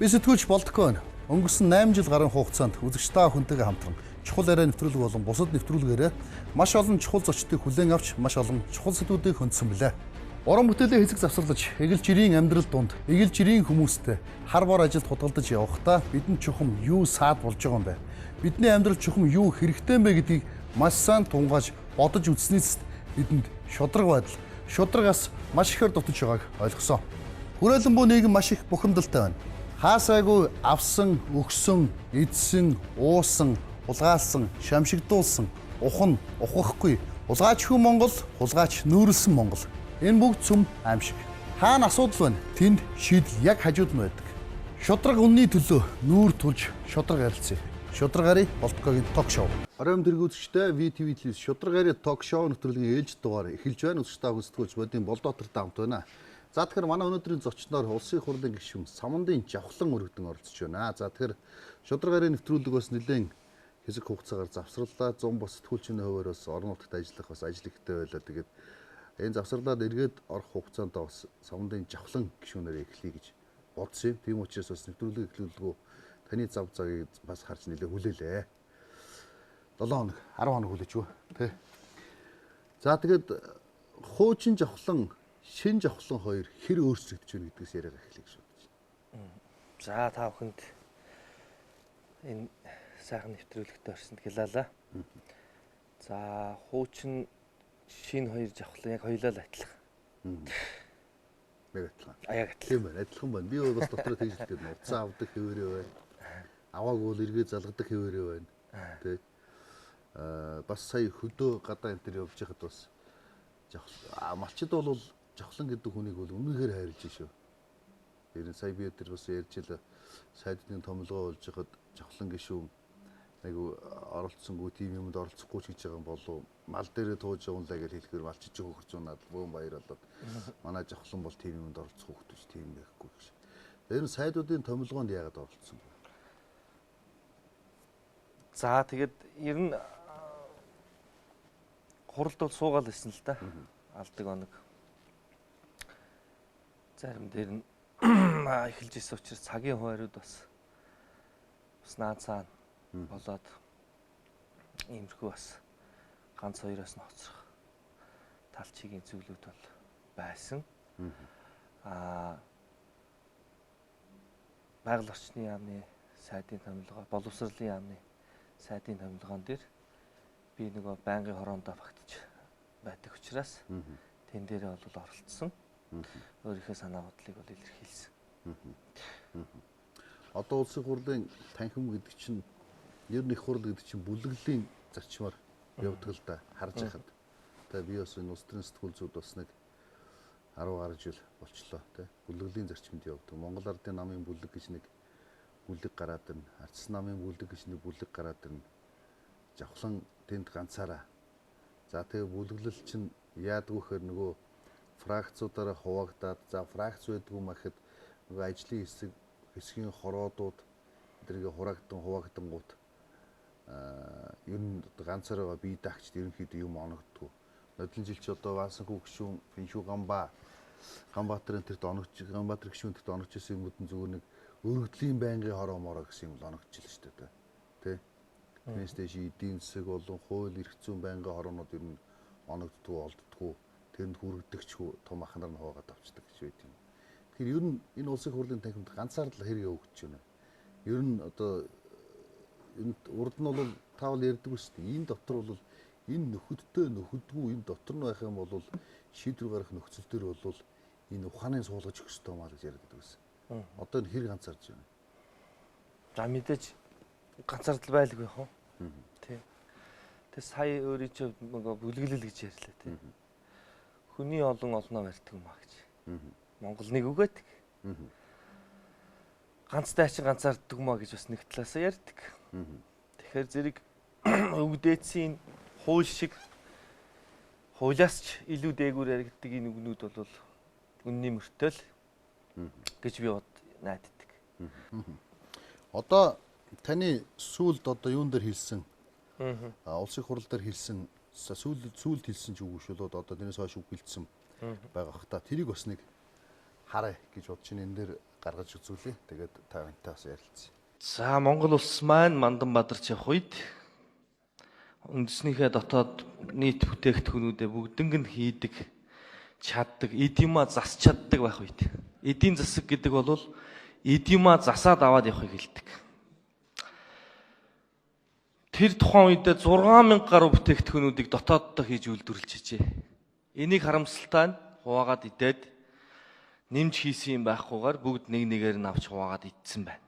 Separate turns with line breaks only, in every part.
Би сэтгүүлч болдоггүй байна. Өнгөрсөн 8 жил гарын хугацаанд үзэгч та хүнтэйгээ хамтран чухал яриа нэвтрүүлэг болон бусад нэвтрүүлгээрээ маш олон чухал зочдыг хүлээн авч маш олон чухал сэдвүүдийг хөндсөн билээ. Уран бүтээлээ хэсэг завсарлаж, эгэл жирийн амьдрал донд эгэл жирийн хүмүүстэй хар бор ажилд худалдаж явахдаа бидэнд чухам юу саад болж байгаа юм бэ? Бидний амьдрал чухам юу хэрэгтэй юм бэ гэдгийг маш сайн тунгааж бодож үзснээс бидэнд шудраг байдал, шудрагаас маш ихээр дутаж байгааг ойлгосон. Хүрээлэн буй нийгэм маш их бухимдалтай байна. Хаасайгүй авсан, өгсөн, эдсэн, уусан, хулгаалсан, шамшигдуулсан, ухан, ухахгүй, хулгайчгүй Монгол, хулгайч нүүрлсэн Монгол. Энэ бүгд цөм аимшиг. Хаана асуудал байна? Тэнд шийдэл яг хажууд нь байдаг. Шудраг үнний төлөө нүүр тулж шудраг ярилцъя. Шудраг ари Болтгогийн ток шоу. Оройн дэргүүцчтэй VTV телевиз шудраг ари ток шоу нэвтрүүлгийн ээлж дугаар эхэлж байна. Үзэгч та хүсдэггүй бодийн Болдоотартай хамт байна. За тэгэхээр манай өнөөдрийн зочноор улсын их хурлын гишүүн Самандын Жавхлан өргөдөн оролцож байна. За тэгэхээр шудраг ари нэвтрүүлэг бас нэлээд хэсэг хугацаагаар завсарлаа. 100 бос сэтгүүлчний хувьар бас орон нутагт ажиллах бас ажил ихтэй байлаа. Тэгээд энэ завсарлаад эргээд орох хугацаанд бас Самандын Жавхлан гишүүнээр эхлэе гэж бодсон юм. Тийм учраас бас нэвтрүүлэг эхлүүлгөө таны зав цагийг бас харж нэлээд хүлээлээ. 7 хоног, 10 хоног хүлээж үү? Тэ. За тэгээд хуучин Жавхлан, шин Жавхлан хоёр хэр өөрчлөгдөж байна гэдгээс яриага эхлэе гэж бодож байна.
За та бүхэнд энэ сайхан нэвтрүүлэгт орсонд хэлээлээ. За хуучин шин хоёр Жавхлан яг хоёулаа л адилхан.
Яг адилхан.
Яг адилхан.
Тийм байна, адилхан байна. Би бас дотроо тэгж хэлдэг нь уцаа авдаг хэвээрээ байна. Аваагүй бол эргээ залгадаг хэвээрээ байна. Тэ. Бас сая хөдөө гадаа энэ төр явж байхад бас малчид бол Жавхлан гэдэг хүнийг бол үнэхээр хайрлаж шүү. Тэр сая би өдөр бас ярьж ил сайдны томилгоо болж байхад Жавхлан гишүүн айгу оролцсонгүй тийм юмд оролцохгүй ч гэж байгаа юм болов мал дээрээ тууж явуулаа гэж хэлэхээр малчиж өгөх зүүн над бөөн баяр болоод манай Жавхлан бол тийм юмд оролцох хөвгтөж тийм байхгүй гэж. Тэр нь сайдуудын томилгоонд яагаад оролцсон бэ?
За тэгээд ер нь хуралд бол суугаал байсан л да. Алдаг оног. Зарим дээр нь эхэлж ирсэн учраас цагийн хуваарууд бас наад цаана болоод иймэрхүү бас ганц хоёроос нь хоцрох талчигийн зүйлүүд бол байсан. Байгаль орчны яамны сайдын томилгоо, боловсролын яамны сайдын томилгоон дээр би нөгөө байнгын хороондоо багтаж байдаг учраас тэн дээрээ бол оролцсон. Өөрийнхөө санаа бодлыг бол илэрхийлсэн.
Одоо улсын хурлын танхим гэдэг чинь ер нь их хурл гэдэг чинь бүлэглэлийн зарчмаар явдаг л да харж байхад. Тэгээ би бас энэ улс төрийн сэтгүүл зүйд бас нэг 10 гаруй жил болчлоо тий. Бүлэглэлийн зарчманд явдаг. Монгол Ардын намын бүлэг гэж нэг бүлэг гараад ирнэ. Арчс намын бүлэг гэж нэг бүлэг гараад ирнэ. Жавхлан тэнд ганцаараа. За тэгээ бүлэглэл чинь яадаг вэхээр нөгөө фракцуудаараа хуваагдаад за фракц байдгүй мэхэд нөгөө ажлын хэсгийн хороодууд тэргээ хуваагдангууд ер нь ганцаараа бие даагчд ерөнхийдөө юм оногддгоо. Нодлон жил чи одоо Ваасанхүү гишүүн Финшүү Ганбаатарын тэрт оногч Ганбаатар гишүүн тэрт оногч ирсэн юмуд нь зүгээр нэг өргөдлийн байнгын хороо мороо гэсэн юм л оногдчихлээ шүү дээ. Тэ. Тэрнээс дэш эдийн засаг болон хууль эрх зүйн байнгын хороонууд ер нь оногддгоо олддгоо. Тэрэнд хүргдэгчгүй том ахнаар нь хаваагаад авчдаг гэж байт юм. Тэгэхээр ер нь энэ улсын хурлын танхимд ганцаар л хэрэг явагдаж байна. Ер нь одоо энэ урд нь бол таавал ярьдаг шүү дээ. Энэ дотор бол энэ нөхөдтэй нөхөдгүй энэ дотор нь байх юм бол шийдвэр гаргах нөхцөл төр бол энэ ухааныг суулгаж өгөх ёстой маа гэж ярьдаг байсан. Одоо энэ хэрэг ганцаарж байна.
За мэдээж ганцаардл байлгүй яах вэ? Тий. Тэг сая өөрийн чинь нөгөө бүлэглэл гэж ярьлаа тий. Хүний олноо барьдаг юм аа гэж. Монгол нэг үгээдэг. Ганц дайчин ганцаарддаг юм аа гэж бас нэг талаасаа ярьдаг. Тэгэхээр зэрэг өвдөөцийн хууль шиг хуулиас ч илүү дээгүүр яригддаг энэ үгнүүд бол үнний мөртөл гэж би найддаг.
Одоо таны сүүлд одоо юун дээр хэлсэн? Улсын хурал дээр хэлсэн сүүлд хэлсэн ч үгүй шүү. Одоо тэрнээс хойш үг хэлсэн байгаа х та. Тэрийг бас нэг харъя гэж бодож байна. Энэ дээр гаргаж үзүүлье. Тэгээд тавантай бас ярилцъя.
За Монгол улс маань мандан бадарч явах үед үндэснийхээ дотоод нийт бүтээгдэхүүнүүдээ бүгднийг нь хийдэг, чаддаг, эдимаа зас чаддаг байх үед. Эдийн засаг гэдэг бол эдимаа засаад аваад явахыг хэлдэг. Тэр тухайн үед 6000 гаруй бүтээгдэхүүнүүдийг дотооддоо хийж үйлдвэрлэж ижээ. Энийг харамсалтай нь хуваагаад идээд нэмж хийсэн юм байхгүйгээр бүгд нэг нэгээр нь авч хуваагаад идсэн байна.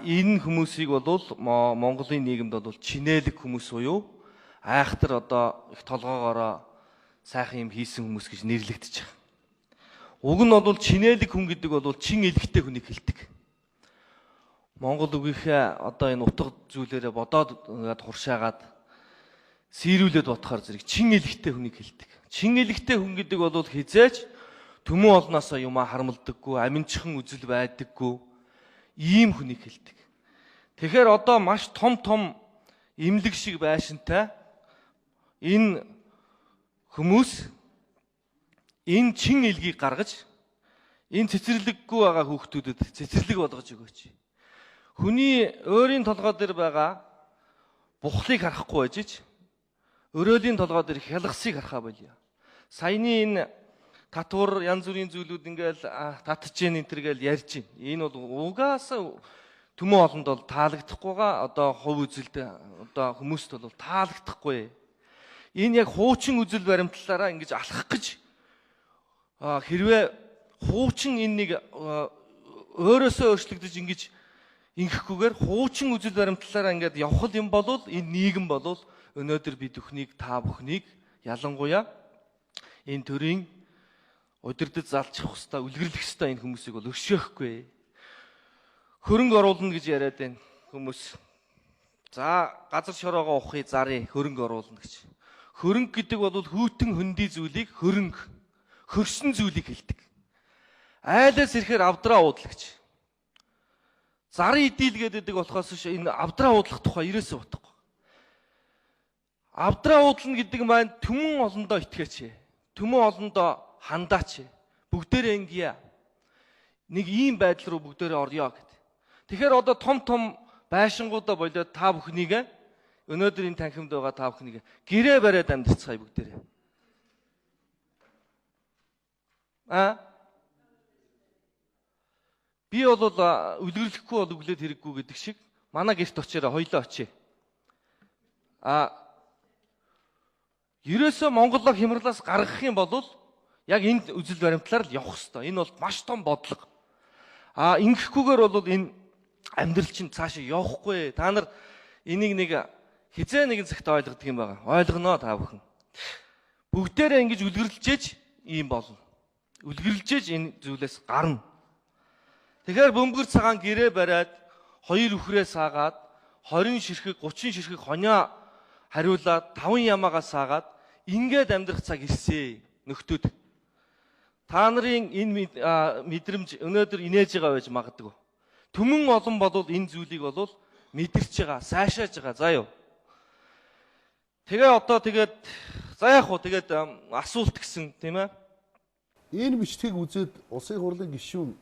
Энэ хүмүүсийг бол Монголын нийгэмд бол чинээлэг хүмүүс буюу айхтар одоо их толгоогоороо сайхан юм хийсэн хүмүүс гэж нэрлэгдэж байгаа. Уг нь бол чинээлэг хүн гэдэг бол чин элэгтэй хүнийг хэлдэг. Монгол үгийнхээ одоо энэ утга зүйлээрээ бодоод ингээд хуршаагаад сэрүүлээд бодохоор зэрэг чин элэгтэй хүнийг хэлдэг. Чин элэгтэй хүн гэдэг бол хизээч төмөн олноосоо юмаа харамлдаггүй, аминчхан үзэл байдаггүй ийм хүнийг хэлдэг. Тэгэхээр одоо маш том эмнэлэг шиг байшинтай энэ хүмүүс энэ чин элгийг гаргаж энэ цэцэрлэггүй байгаа хүүхдүүдэд цэцэрлэг болгож өгөөч. Хүний өөрийн толгой дээр байгаа бухлыг харахгүй байж өрөөлийн толгой дээр хялгасыг харахаа болио. Саяны энэ татвар янз бүрийн зүйлүүд ингээл татж гэн энэ төргээл ярьж байна. Энэ бол угаасаа төмөн олонд бол таалагдахгүйгаа одоо хувь үзэлд одоо хүмүүст бол таалагдахгүй. Энэ яг хуучин үзэл баримтлалаараа ингэж алхах гэж хэрвээ хуучин энэ нэг өөрөөсөө өөрчлөгдөж ингэж ингэхгүйгээр хуучин үзэл баримтлалаараа ингээд явхад юм бол энэ нийгэм бол өнөөдөр бид бүхнийг та бүхнийг ялангуяа энэ төрийн удирдах залчих хөстө үлгэрлэх хөстө энэ хүмүүсийг бол өршөөхгүй. Хөрөнгө оруулна гэж яриад байна хүмүүс. За газар шороогоо ухахыг зарыг хөрөнгө оруулна гэж. Хөрөнгө гэдэг бол хүйтэн хөндөй зүйлийг хөрсөн зүйлийг хэлдэг. Айлаас ирэхээр авдраа уудлах гэж. Зарын идэлгээд байдаг болохоос энэ авдраа уудлах тухай ерөөсөө бодохгүй. Авдраа уудлна гэдэг маань төмөн олондоо итгэж. Төмөн олондоо хандаач. Бүгдээрээ ингэе. Нэг ийм байдал руу бүгдээрээ орё гэд. Тэгэхээр одоо том байшингуудаа болоод та бүхнийг өнөөдөр энэ танхимд байгаа та бүхнийг гэрээ бариад амьдцгаая бүгдээрээ. Би бол үлгэрлэхгүй бол өглөөд хэрэггүй гэдэг шиг манай гэрт очиороо хоёлоо очие. Ерөөсөө Монголоо хямралаас гаргах юм бол яг энэ үзэл баримтлаар л явах хэрэгтэй. Энэ бол маш том бодлого. Ингэхгүйгээр бол энэ амьдрал чинь цаашаа явахгүй. Та нар энийг нэг хизээ нэгэн цагт ойлгодог юм байгаа. Ойлгоноо та бүхэн. Бүгдээрээ ингэж үлгэрлжээж ийм болно. Үлгэрлжээж энэ зүйлээс гарна. Тэгэхээр бөмбөр цагаан гэрээ бариад 2 үхрээ саагаад 20 ширхэг 30 ширхэг хонио хариулаад 5 ямаагаа саагаад ингээд амьдрах цаг ирсээ нөхдүүд. Та нарын энэ мэдрэмж өнөөдөр инээж байгаа байж магадгүй. Төмөн олон бол энэ зүйлийг бол мэдэрч байгаа, сайшааж байгаа. За юу. Тэгээ одоо за яах вэ? Асуулт гисэн тийм ээ.
Энэ бичлэгийг үзээд улсын хурлын гишүүн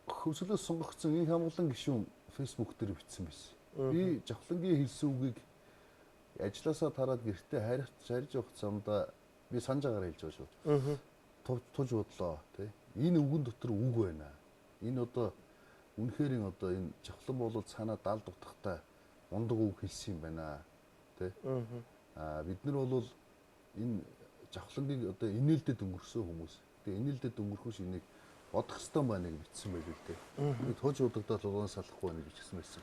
хөвсгөлөөс сонгогдсон энэ хамглан гишүүн фэйсбүүк дээр бичсэн байсан. Би Жавхлангийн хэлсэн үгийг ажилласаа тараад гэртээ харьж явах замдаа би санаж агаар хэлж байгаа шүү. Тулж бодлоо тий. Энэ үгэн дотор үг байна. Энэ одоо үнэхээр одоо энэ Жавхлан болоод цаанаа дал дутахтай мундаг үг хэлсэн юм байна тий. Бид нар бол энэ Жавхлангийг одоо инээлдэд өнгөрсөн хүмүүс. Тэгээ инээлдэд өнгөрөх шинийг бодох ёстой байна гэж бичсэн байл л дээ. Би тож удагдаад угаан салахгүй байна гэж хэлсэн байсан.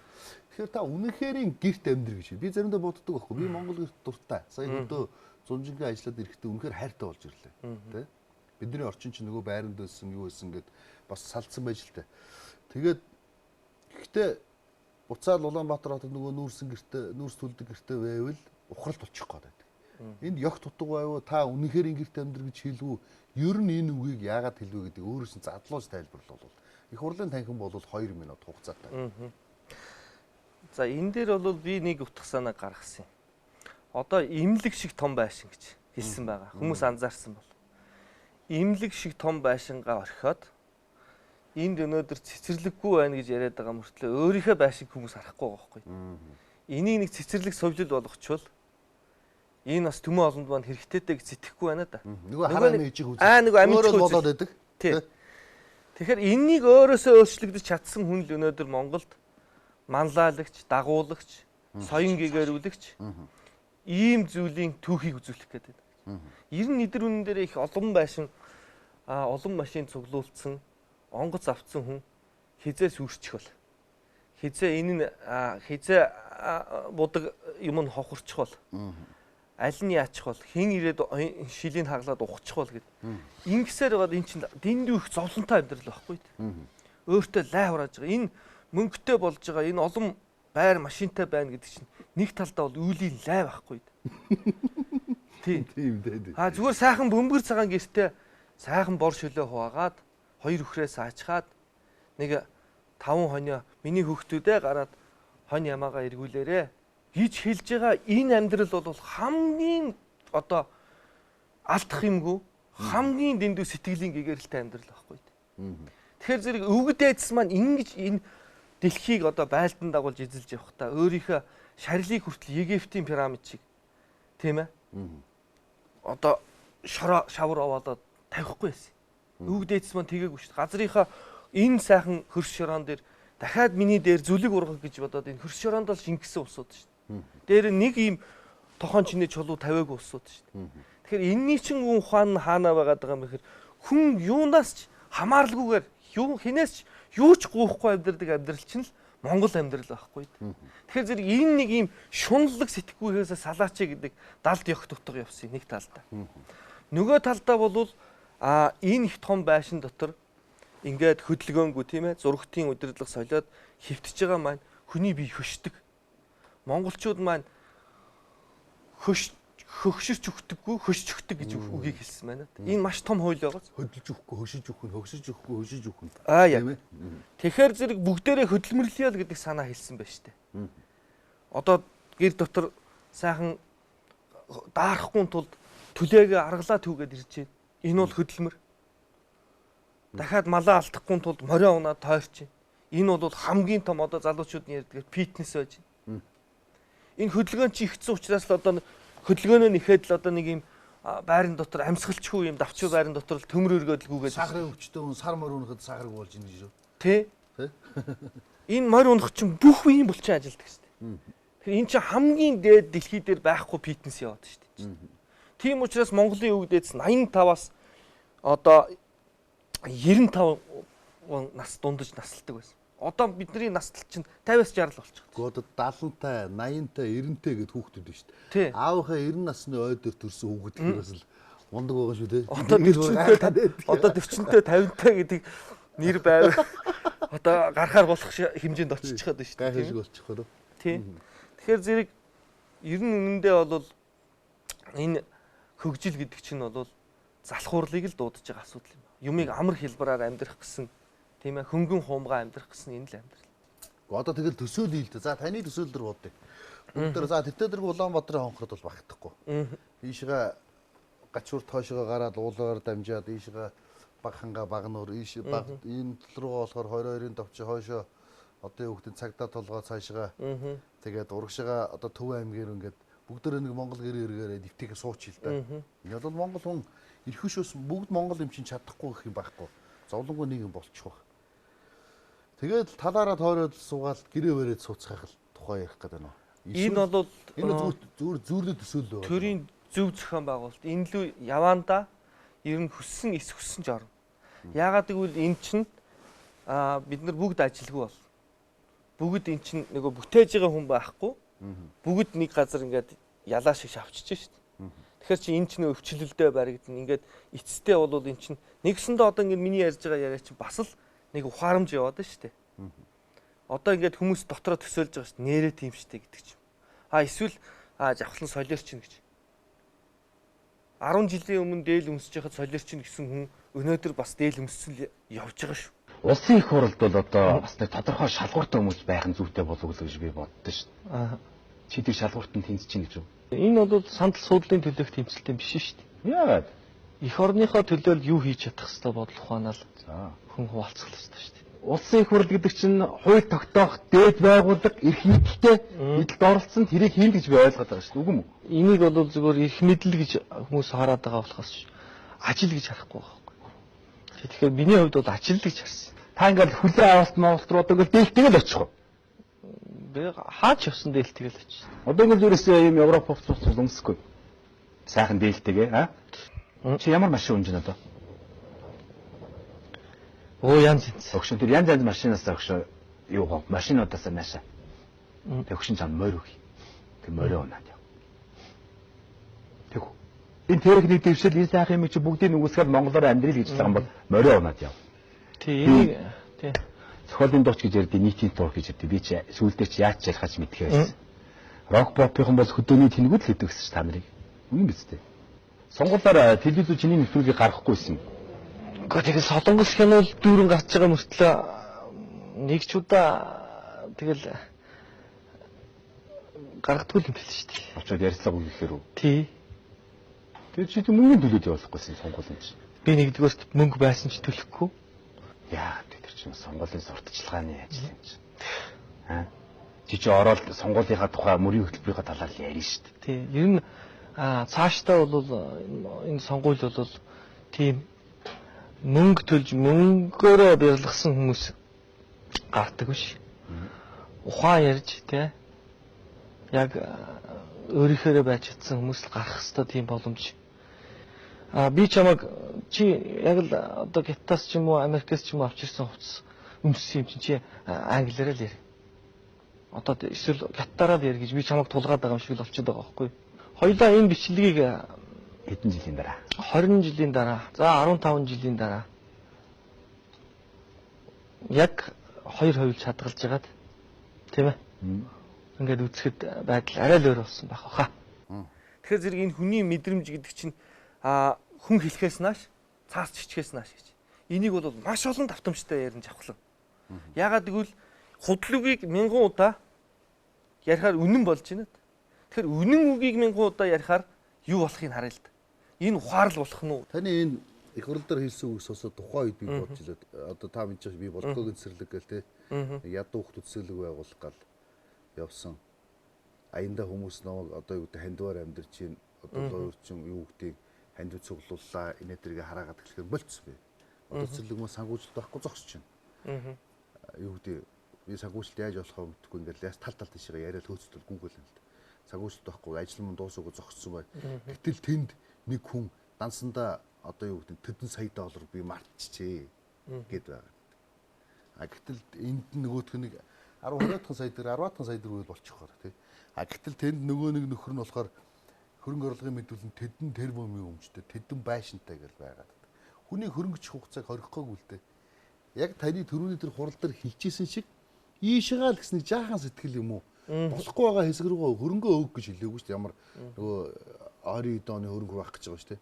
Тэгэхээр та үнэхэрийн гэрт амьдр гэж. Би заримдаа боддог байхгүй. Би Монгол гэрт дуртай. Сая өдөө зунжингийн ажиллаад ирэхдээ үнэхээр хайртай болж ирлээ. Тэ? Бидний орчин чинь нөгөө байранд байсан юу байсан гэд бас салцсан байж л таа. Тэгээд гэхдээ буцаад Улаанбаатар хотод нөгөө нүүрс төлдөг гэртээ байвал ухралт болчих гээд байдаг. Энд ёх тутга байваа та үнэхэрийн гэрт амьдр гэж хэлвүү. Ер нь энэ үгийг яагаад хэлвэ гэдэг өөрөөс нь задлууж тайлбарлавал их хурлын танхим бол 2 минут хугацаатай.
За энэ дээр бол би нэг утга санаа гаргасан юм. Одоо имлэг шиг том байшин гэж хэлсэн байгаа. Хүмүүс анзаарсан бол. Имлэг шиг том байшингаа орхиод энд өнөөдөр цэцэрлэггүй байна гэж яриад байгаа мөртлөө өөрийнхөө байшиг хүмүүс харахгүй байгаа байхгүй. Энийг нэг цэцэрлэг совлил болгочвол энэ бас төмөн олонд маань хэрэгтэйтэй гэж сэтгэхгүй байна да.
Нөгөө хараа нэгжиг үзэх.
Нөгөө амжилт
болоод байдаг.
Тий. Тэгэхээр энэнийг өөрөөсөө өөрчлөгдөж чадсан хүн л өнөөдөр Монголд манлайлагч, дагуулагч, соён гэгэрүүлэгч ийм зүйлийн түүхийг үзүүлэх гэдэг. Ер нь эдэр үнэн дээр их олон байшин олон машин цуглуулсан, онгоц авцсан хүн хизээс үрчих бол. Хизээ энэ нь хизээ будаг юм нь хохорчих бол. Аль нь яачих бол хэн ирээд шилийг хаглаад ухчих бол гэд. Ингэсээр байгаад эн чинь дэндүү их зовлонтой амьдрал байхгүй. Өөртөө лай хурааж байгаа. Энэ мөнгөтэй болж байгаа. Энэ олон байр машинтай байна гэдэг чинь нэг талдаа бол үүлийн лай байхгүй. Тийм дээ. Зүгээр сайхан бөмбөр цагаан гэртээ сайхан бор шөлөө хуваагаад хоёр өхрөөс аачхаад нэг 5 хоньо миний хүүхдүүдээ гараад хонь ямаагаа эргүүлээрэ гэж хэлж байгаа энэ амьдрал бол хамгийн одоо алдах юмгүй хамгийн дэндүү сэтгэлийн гэгэрэлтэй амьдрал байхгүй. Тэгэхээр зэрэг өвгд айдас маань ингэж энэ дэлхийг одоо байлдан дагуулж эзэлж явах та өөрийнхөө шарилыг хүртэл Египтийн пирамид шиг тийм ээ. Одоо шавар овоолоод тавихгүй байсан. Өвгд айдас маань тэгээгүй шүү дээ. Газрынхаа энэ сайхан хөрш шороон дээр дахиад миний дээр зүлэг ургах гэж бодоод энэ хөрш шороонд л шингэсэн усууд шүү дээ. Дээр нэг ийм тохон чиний чулуу тавиагүй усууд шүү дээ. Тэгэхээр энэний чин ухаан хаана байгаад байгаа юм бэхэр хүн юунаас ч хамааралгүйгээр хинээс ч юу ч гоохгүй амьдрдаг амьдрал чинь л Монгол амьдрал байхгүй. Тэгэхээр зэрэг энэ нэг ийм шунлаг сэтгэхүйхээс салаач гэдэг далд явах дутга явсан нэг талдаа. Нөгөө талдаа бол энэ их том байшин дотор ингээд хөдөлгөөнгүй тийм ээ зургтын удирдлага солиод хөвтөж байгаа маань хүний бие хөшдөг. Монголчууд маань хөгшөрч өгдөггүй хөшж өгдөг гэж үгийг хэлсэн байна. Энэ маш том хууль байгаа.
Хөдөлж өгөхгүй хөшиж өгөх нь хөксөж өгөхгүй хөшиж өгөх нь.
Тийм ээ. Тэгэхээр зэрэг бүгдээрээ хөдөлмөрлөе л гэдэг санаа хэлсэн байна шүү дээ. Одоо гэр дотор сайхан даарахгүй тулд төлөөгээ аргалаа түүгээд ирж байна. Энэ бол хөдөлмөр. Дахиад малаа алдахгүй тулд морио унаад тойрч байна. Энэ бол хамгийн том одоо залуучуудын ярьдаг фитнес байж байна. Энэ хөдөлгөөн чи ихсэн учраас л одоо хөдөлгөөнөө нэхэд л одоо нэг юм байрны дотор амьсгалчгүй юм давчгүй байрны дотор л төмөр өргөөд л гүгээд
сахарын өвчтөй хүн сар морь унахад сахарг болж ийн гэж юу?
Тий. Энэ морь унах чинь бүх үеийн булчин ажилдаг шүү дээ. Тэгэхээр эн чинь хамгийн дээд дэлхий дээр байхгүй фитнес яваад шүү дээ. Тийм учраас Монголын өвгдөөс 85-аас одоо 95 нас дундаж наслдаг байсан. Одоо бидний наслал чинь 50-аас 60 болчих.
Гэхдээ 70-тай, 80-тай, 90-тэй гэд хүүхдүүд байна шүү
дээ.
дээ. Аавынхаа 90 насны ой дээр төрсэн хүүхэд гэхээс л мундаг байгаа шүү дээ.
Одоо 40-тэй 50-тай гэдэг нэр байв. Одоо гарахаар болох хэмжээнд очиж чад шүү дээ.
Гайхаж болчих хөрөө.
Тийм. Тэгэхээр зэрэг ер нь үнэндээ бол энэ хөгжил гэдэг чинь бол залхуурлыг л дуудаж байгаа асуудал юм. Юмыг амар хэлбараар амьдрах гэсэн тийм ээ хөнгөн хуумгаа амьдрах гэсэн энэ л амьдрал.
Одоо тэгэл төсөөл ий л дээ. За таны төсөөл дөр бодъё. Бүгдээр за Тэтэрэг Улаанбаатарын хонхорд бол багтахгүй. Ийшгээ гачуур тоошоо гараад уулаар дамжаад ийшгээ Багханга Багнуур ийш баг энэ тал руугаа болохоор 22-ын товч хойшоо одоо юу гэдэг цагдаа толгой цаашгаа тэгээд урагшаага одоо Төв аймгаар ингээд бүгдээр нэг Монгол гэр эргээр нэвтгээ сууч хэл та. Энэ бол Монгол хүн ирэх шүүс бүгд Монгол юм чинь чадахгүй гэх юм байхгүй. Зовлонгүй нэг юм болчих واخ. Тэгээд талаараа тойроод суугаад гэрээ вэрээд сууцгаах л тухай ярих гэдэг нь.
Энэ бол
зүгээр зүүрлэг төсөөл байгаа.
Төрийн зөв зохион байгуулалт энэ лүү яваандаа ер нь хүссэн эс хүссэн ч орно. Яагаад гэвэл эн чинь бид нар бүгд ажилгүй бол. Бүгд эн чинь нөгөө бүтээж байгаа хүн байхгүй. Бүгд нэг газар ингээд ялаа шиг шавчиж шít. Тэгэхээр чи эн чинь өвчлөлдөө баригдана. Ингээд эцэстээ бол эн чинь нэгсэндээ одоо ингээд миний ярьж байгаа яриа чинь бас л нэг ухаарамж яваад байна шүү дээ. Одоо ингээд хүмүүс дотроо төсөөлж байгаа шүү дээ. Нэрээ тийм шүү дээ гэдэг чинь. Эсвэл завхлан солиор чинь гэж. 10 жилийн өмнө дээл өмсөж байхад солиор чинь гэсэн хүн өнөөдөр бас дээл өмссөн явж байгаа шүү.
Улсын их хурлд бол одоо бас нэг тодорхой шалгууртай хүмүүс байх нь зүйтэй болов уу гэж би боддоо шүү дээ. Чи тэр шалгууртанд тэнцэж чинь гэж үү?
Энэ бол сандал суудлын төлөөх тэмцэлтэй биш шүү дээ.
Яагаад?
Эх орныхоо төлөө юу хийж чадах хэвээр бодол ухаанаа л хүн хуваалцах хэрэгтэй шүү дээ.
Улсын их хурл гэдэг чинь хууль тогтоох дээд байгууллага эрх мэдэлтэй эдэлд оролцсон тэрийг хийн гэж би ойлгоод байгаа шүү дээ. Үгүй юу?
Энийг бол зүгээр эрх мэдэл гэж хүмүүс хараад байгаа болохоос ажил гэж харахгүй байгаа байхгүй. Тэгэхээр миний хувьд бол ажил гэж харсан.
Та ингээд хүлээ авалт Монголд руу одоо ингээд дээлтэйг л очих уу?
Би хаач явсан дээлтэйг л очив.
Одоо ингээд ерөөсөө юм Европ хувцас өмсөхгүй. Сайхан дээлтэйг аа? Чи ямар машин унжин одоо?
Оо янз янз.
Өгшин тэр янз янз машинаас өгшөө юу гоо машинуудаас наашаа. Тэг өгшин чам морь өгье. Тэг морио унаад яв. Тэг. Энэ техник дэвшил энэ сайхан юм чи бүгдийг нүгсгээд монголоор амьдрил гэж байгаа юм бол морио унаад яв.
Тий.
Цохолын дууч гэж ярьдیں۔ Нийтийн тур гэж ярьдیں۔ Би чи сүүлдээ чи яаж ялхаж мэдхээ байсан. Рок попын бол хөдөөний тэнгүүд л гэдэг гэсэн чи та нарыг. Үнэн биз дээ. Сонгуулаар телевизүү чиний нэвтрүүлгийг гаргахгүйсэн.
Гэхдээ тэгэл солонгос кино дүүрэн гарч байгаа мөртлөө нэг ч удаа тэгэл гаргадгүй юм биш шүү дээ.
Очоод ярьцлаагүй гэхээр үү?
Тий.
Тэр чи мөнгөний төлөөд явуулахгүйсэн сонгуулийн чи.
Би нэгдүгээрт мөнгө байсан ч төлөхгүй.
Яа тэр чинь сонгуулийн сурталчилгааны ажил юм чи. Аа. Чи ороод сонгуулийнхаа тухай мөрийн хөтөлбөрийнхаа талаар ярина шүү дээ.
Тий. Ер нь цаашдаа бол энэ сонгуул бол тийм мөнгө төлж мөнгөөрөө бярлгсан хүмүүс гардаг биш. Ухаан ярьж тий. Яг өөрийнхөө байж чадсан хүмүүс л гарах хэвээр тийм боломж. Би чамаг чи яг л одоо Гитаас ч юм уу Америкээс ч юм уу авч ирсэн хувцас өмссөн юм чи англиараа л яар. Одоо эсвэл Гитаараа л яар гэж би чамаг тулгаад байгаа юм шиг л болчиход байгаа байхгүй. Хоёулаа энэ бичлэгийг
хэдэн жилийн дараа?
20 жилийн дараа. За 15 жилийн дараа. Яг хоёр хувилж хадгалж яагаад тийм ээ. Ингээд үзэхэд байдал арай л өөр болсон байх хаа. Тэгэхээр зэрэг энэ хүний мэдрэмж гэдэг чинь хүн хэлэхээс нааш цаас чичгээс нааш гэж. Энийг бол маш олон давтамжтай ярин авахлаа. Яагаад гэвэл худлуугийг 1000 удаа ярихаар үнэн болж байна. Тэгэхээр үнэн үгийг 1000 удаа ярихаар юу болохыг харъя л да. Энэ ухаарл болох нь уу?
Таны энэ их хурл дээр хэлсэн үгс осоо тухайн үед би бодож илээд одоо та мэдж байгаа би болдгоогийн цэцэрлэг гэл те ядуу хөлт цэцэрлэг байгуулах гал явсан. Аянда хүмүүс намайг одоо юу гэдэг хандваар амьдарч чинь одоо өөрчн юу гэдгийг ханд цуглууллаа инээ дэргээ хараагаад эхлэхээр болцсон бэ. Одоо цэцэрлэг мөн сангуучлалт байхгүй зогсож байна. Юу гэдэг би сангуучлалт яаж болохоо мэдгүй ингээд яс тал тал тийшээ яриад хөөцөлтөл гүгэл юм л да. Сангуучлалт байхгүй ажил мөн дуусаагүй зогссон бай. Гэтэл тэнд нэг хүн дансандаа одоо юу гэдэг тэдэн сая доллар би мартчихжээ гэд байгаа. Гэтэл энд нөгөөх нэг 10-20 сая дээр 10 сая дээр үйл болчих واخ тий. Гэтэл тэнд нөгөө нэг нөхөр нь болохоор хөрөнгө орлогын мэдүүлэн тэдэн тэрбумын өмчтэй тэдэн байшинтай гэж байгаад. Хүний хөрөнгөч хугацааг хорихгүйг үлдээ. Яг таны төрөний тэр хурал дээр хилжсэн шиг ийшээгаа л гэсэн нэг жаахан сэтгэл юм уу? Болохгүй байгаа хэсэг рүү хөрөнгөө өг гэж хэлээгүй шүү дээ. Ямар нөгөө ойрын дооны хөрөнгө байх гэж байгаа шүү дээ.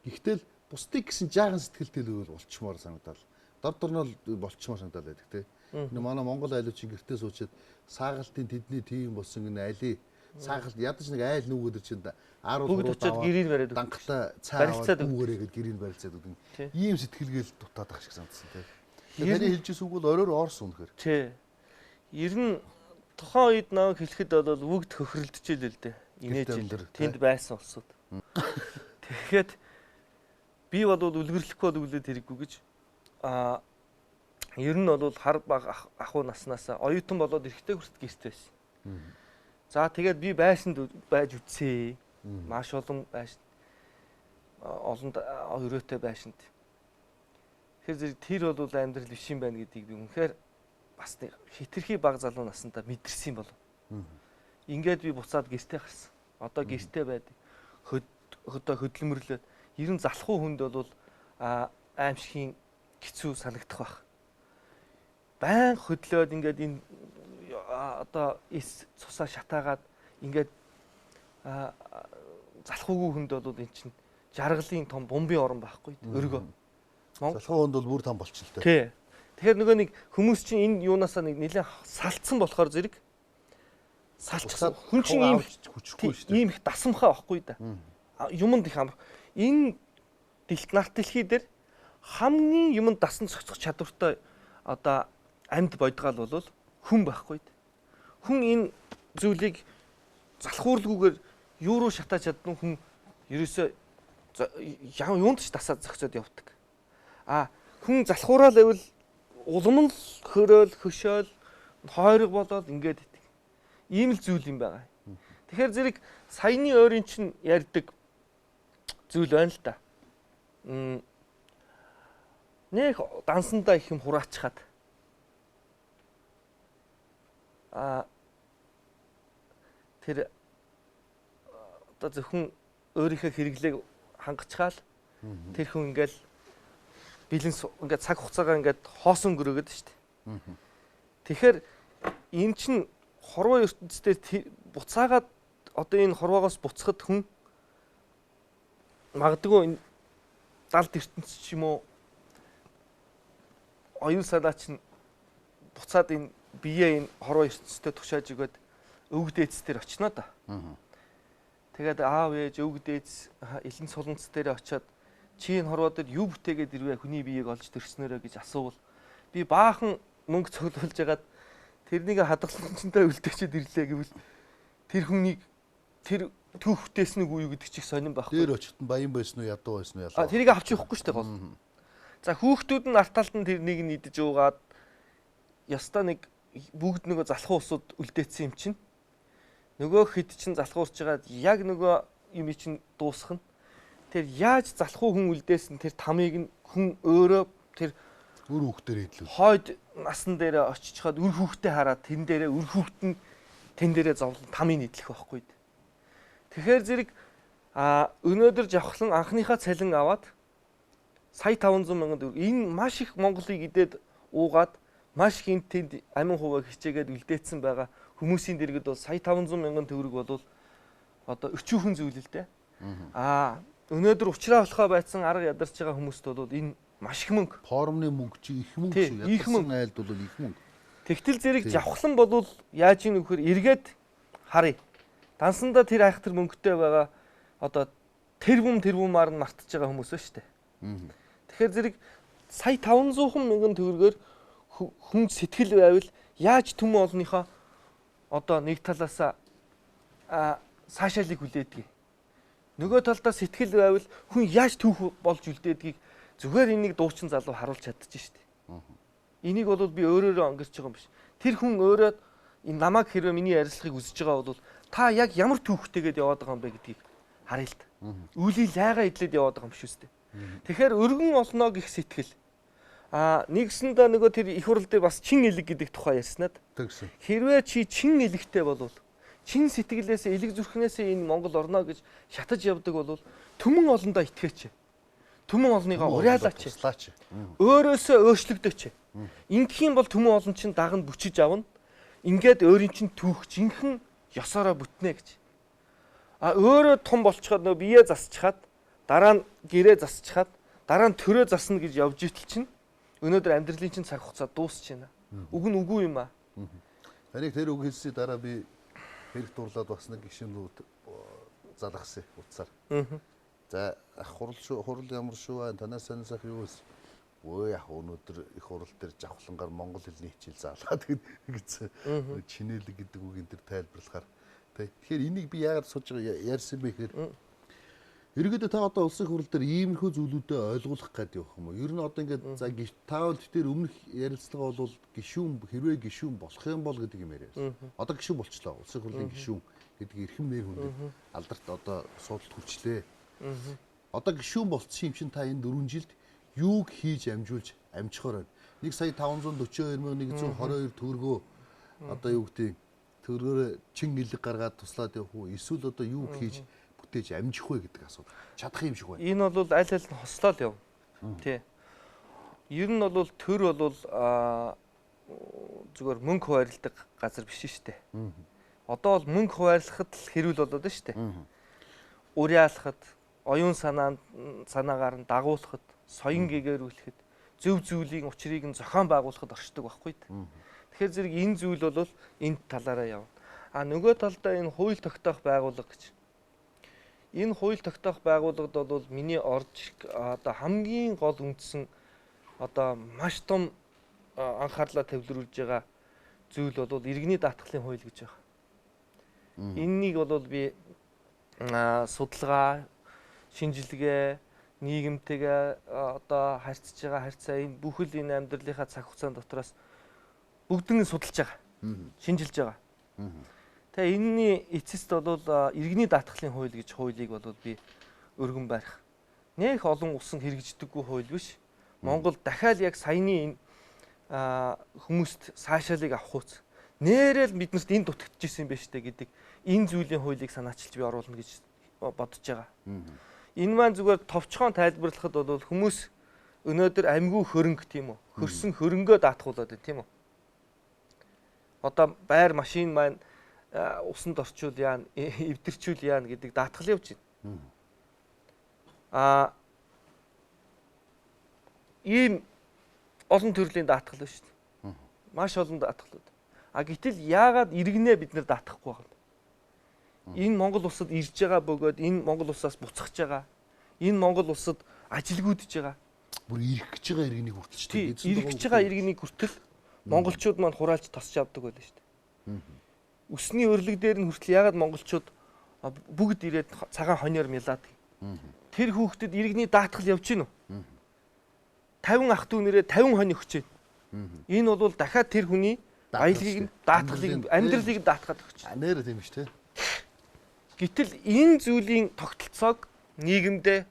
Гэхдээ л бусдыг гэсэн жаахан сэтгэлтэй л үйл болчмоор санагдал. Дор дорнол болчмоор санагдал байдаг тий. Энэ манай Монгол айлуучин гэртээ суучаад саагалтын тэдний тийм болсон гэнэ айлын саагалт ядаж нэг айл нүгөөдөр чинь ааруул
очоод гэрийг бариад
дангалаа цай аваад нүгээрээ гээд гэрийг барилцаад өгнө. Ийм сэтгэлгээл дутаад ах шиг санагдсан тий. Таны хэлжсэн үг бол оройр орсон үнэхээр.
Тий. Ер нь тухайн үед намайг хэлэхэд бол бүгд хөхрөлдөж л дээ. Инээж л тэнд байсан улсууд. Тэгэхэд би бол үлгэрлэхгүй бол үлээд хэрэггүй гэж ер нь бол хар баг ахуй наснаас оюутан болоод эрэхтэй хүрт гэртээ байсан. За тэгээд би байшинд байж үтсээ. Маш олон байшин олон өрөөтэй байшинд. Тэгэхээр тэр бол амьдрал биш юм байна гэдгийг би үнэхээр бас хитрхи баг залуу наснда мэдэрсэн юм болов. Ингээд би буцаад гэртээ гарсан. Одоо гэртээ байдаг. Хөдөлмөрлөөд ер нь залхуу хүнд бол аимшигын хэцүү санагдах байх. Байн хөдлөөд ингээд энэ одоо эс цусаа шатаагаад ингээд залхуугүй хүнд бол эн чинь жаргалын том бомбын орон байхгүй өргөө.
Залхуу хүнд бол бүр том болчихлоо.
Тий. Тэгэхээр нөгөө нэг хүмүүс чинь энэ юунаасаа нэг нэлээд салцсан болохоор зэрэг салцсан. Хүн чинь ийм хүчрэхгүй шүү дээ. Ийм их дасамхаа байхгүй да. Юмд их амар. Энэ нарт дэлхий дээр хамгийн юмд дасан зохицох чадвартай одоо амьд бодгаал бол хүн байхгүй. Хүн энэ зүйлийг залхуурлаггүйгээр юу руу шатааж чадсан хүн ерөөсөө юунд ч дасаад зохицоод явдаг. Хүн залхуурал байвал улам л хөрөөл, хөшөөл, хойрог болоод ингээд идэг. Ийм л зүйл юм байгаа. Тэгэхээр зэрэг саяны ойрын чинь ярьдаг зүйл байна л да. Нэг дансандаа их юм хураачхаад. Тэр одоо зөвхөн өөрийнхөө хэрэглээг хангацгаал тэр хүн ингээл бэлэн ингээд цаг хугацаагаа ингээд хоосон гөрөөгээд шүү дээ. Тэгэхээр эн чинь хорвоо ертөнцийн буцаагаад одоо энэ хорвоогоос буцахад хүн магадгүй энэ далд ертөнц ч юм уу оюун санаа чинь буцаад энэ бие энэ хорвоо ертөнцтэй тушааж өгөөд өвөг дээдс дээр очино да. Тэгээд аав ээж өвөг дээдс элен суланц дээр очиод чи энэ хорвоо дээр юу бүтээгээд ирвэ хүний биеийг олж төрснөрөө гэж асуувал би баахан мөнгө цуглуулж ягаад тэрнийг хадгаламжтай үлдээчихэд ирлээ гэвэл тэр хүнийг тэр түүх бүтээснэг үү гэдэг чих сонирн байхгүй.
Дээр очтон баян байсан уу ядуу байсан уу ялаа.
Тэрийг авч явахгүй шүү дээ гол. За хүүхдүүд нь арталт нь тэрнийг нь идэж уугаад ястаа нэг бүгд нөгөө залхуу усууд үлдээсэн юм чинь. Нөгөө хэд чинь залхуурч байгаад яг нөгөө юм чинь дуусах нь. Тэр яаж залхуу хүн үлдээсэн тэр тамыг нь хүн өөрөө тэр
үр хүүхдээр идэлээ.
Хойд насан дээр очичхад үр хүүхдээ хараад тэн дээрээ үр хүүхд нь тэн дээрээ зовлон тамыг идэх байхгүй. Тэгэхээр зэрэг өнөөдөр жавхлан анхныхаа цалин аваад сая 500 мянган төгрөг энэ маш их Монголыг идээд уугаад маш их тэнд амин хуваа хичээгээд үлдээсэн байгаа хүмүүсийн дэргэд бол сая 500 мянган төгрөг бол одоо өчүүхэн зүйл л дээ. Өнөөдөр учраа болохоо байцсан арга ядарч байгаа хүмүүст бол энэ маш их мөнгө.
Формны мөнгө чи их мөнгө шүү. Ядсан айлд бол их мөнгө.
Тэгтэл зэрэг жавхлан бол яаж ийм нөхөр эргээд харъя. Дансандаа тэр айхтар мөнгөтэй байгаа одоо тэрбумаар нь мартаж байгаа хүмүүс ба штэ. Тэгэхээр зэрэг сая 500 мянган төгрөгөөр хүн сэтгэл байвал яаж түмэн олныхоо одоо нэг талаасаа саашаалыг хүлээдэг. Нөгөө талдаа сэтгэл байвал хүн яаж түүх болж үлдээдгийг зүгээр энийг дуучин залуу харуулж чадчих штэ. Энийг бол би өөрөөрөө өнгөрч байгаа юм биш. Тэр хүн өөрөө энэ намайг хэрвээ миний ярилцлагыг үзэж байгаа бол та яг ямар түүхтэйгээд яваад байгаа юм бэ гэдгийг харъя л та. Үлийг лайгаа идлээд яваад байгаа юм биш үстэй. Тэгэхээр өргөн олноо гэх сэтгэл. Нэгсэндээ нөгөө тэр их хурал дээр бас чин элэг гэдэг тухай ярьснаад. Хэрвээ чи чин элэгтэй болвол чин сэтгэлээсээ элэг зүрхнээсээ энэ Монгол орно гэж шатаж явдаг бол түмэн олондоо итгээч. Түмэн олныгоо уриалаач. Өөрөөсөө өөрчлөгдөөч. Ингэх юм бол түмэн олон чинь даганд бүчиж авна. Ингээд өөрийн чинь түүх жинхэнэ ёсороо бүтнэ гэж. Өөрөө том болчиход нөө бие засчихад дараа нь гэрээ засчихад дараа нь төрөө засна гэж явж итэл чинь өнөөдөр амьдралын чинь цаг хугацаа дуусч байна. Үг нь үгүй юм аа.
Таныг тэр үг хэлсний дараа би хэрэг дурлаад бас нэг гişүнүүд залгасан утсаар. За хурал ямар шүү вэ? Танаас санасах юу вэ? Өө яг өнөөдөр их хурал дээр жавхлангаар монгол хэлний хичээл заалаад гэсэн чинэлэг гэдэг үг энэ төр тайлбарлахаар. Тэгэхээр энийг би яагаад сууж ярьсан бэ гэхээр эргээд та одоо улсын хурал дээр иймэрхүү зүйлүүдэд ойлгуулах гэдэг явах юм уу? Ер нь одоо ингээд за таавал тэр өмнөх ярилцлага бол гишүүн хэрвээ гишүүн болох юм бол гэдэг юм яриа. Одоо гишүүн болчлоо. Улсын хурлын гишүүн гэдэг эрхэм нэр хүнд алдарт одоо суудалд хүрчлээ. Одоо гишүүн болцсон юм чинь та энэ 4 жилд юуг хийж амжуулж амжихоор байна. Нэг сая 542,122 төгрөгөө одоо юу гэдэг төгрөгөөр чин элэг гаргаад туслаад явах уу? Эсвэл одоо юу хийж бүтээж амжих вэ гэдэг асуудал. Чадах юм шиг байна.
Энэ бол аль аль нь хослол явна. Тий. Ер нь бол төр бол зүгээр мөнгө хуваарлдаг газар биш шүү дээ. Одоо бол мөнгө хуваарлахад л хэрүүл болоод байна шүү дээ. Уриалахад, оюун санаагаар нь дагуулахад, соён гээгэрүүлэхэд, зөв зүйлийн учрыг нь зохион байгуулахад оршдог байхгүй. Тэгэхээр зэрэг энэ зүйл бол энэ талаараа явна. Нөгөө талдаа энэ хууль тогтоох байгууллага гэж. Энэ хууль тогтоох байгууллагад бол миний орж одоо хамгийн гол үндсэн одоо маш том анхаарлаа төвлөрүүлж байгаа зүйл бол иргэний даатгалын хууль гэж байна. Энэнийг бол би судалгаа, шинжилгээ, нийгэмтэйгээ одоо харьцаж байгаа харьцаа энэ бүхэл энэ амьдралынхаа цаг хугацааны дотроос бүгднийг судалж байгаа. Шинжилж байгаа. Тэгээ энэний эцэст бол иргэний даатгалын хууль гэж хуулийг бол би өргөн барих. Нэх олон улсын хэрэгждэггүй хууль биш. Монгол дахиад яг саяны энэ хүмүүст цаашаалыг авах үс. Нээрэл биднэрт энэ дутагдж ирсэн юм байна штэ гэдэг энэ зүйлийн хуулийг санаачилж би оруулна гэж бодож байгаа. Энэ маань зүгээр товчхон тайлбарлахад бол хүмүүс өнөөдөр амьгүй хөрөнгө тийм үү? Хөрсөн хөрөнгөө даатгуулад байна тийм үү? Одоо байр машин маань усанд орчуул яана, эвдэрчүүл яана гэдэг даатгал явж байна. Ийм олон төрлийн даатгал байна шүү дээ. Маш олон даатгалууд. Гэтэл яагаад иргэнэ бид нэр даатгахгүй байгаа юм? Энэ Монгол улсад ирж байгаа бөгөөд энэ Монгол улсаас буцахж байгаа. Энэ Монгол улсад ажилгүйдж байгаа.
Бүр ирэх гэж байгаа иргэнийг хүртэл шүү
дээ. Ирэх гэж байгаа иргэнийг хүртэл монголчууд маань хураалж тосч авдаг байлаа шүү дээ. Үсний өрлөг дээр нь хүртэл яагаад монголчууд бүгд ирээд цагаан хоньор мялаад. Тэр хүүхдэд иргэний даатгал явж гин үү? 50 ах дүү нэрээ 50 хонь өгч байна. Энэ бол дахиад тэр хүний баялагийг даатгалыг амьдралыг даатгаад өгч байна.
Нэрэ тийм шүү дээ.
Гэтэл энэ зүйлийн тогтолцоог нийгэмдээ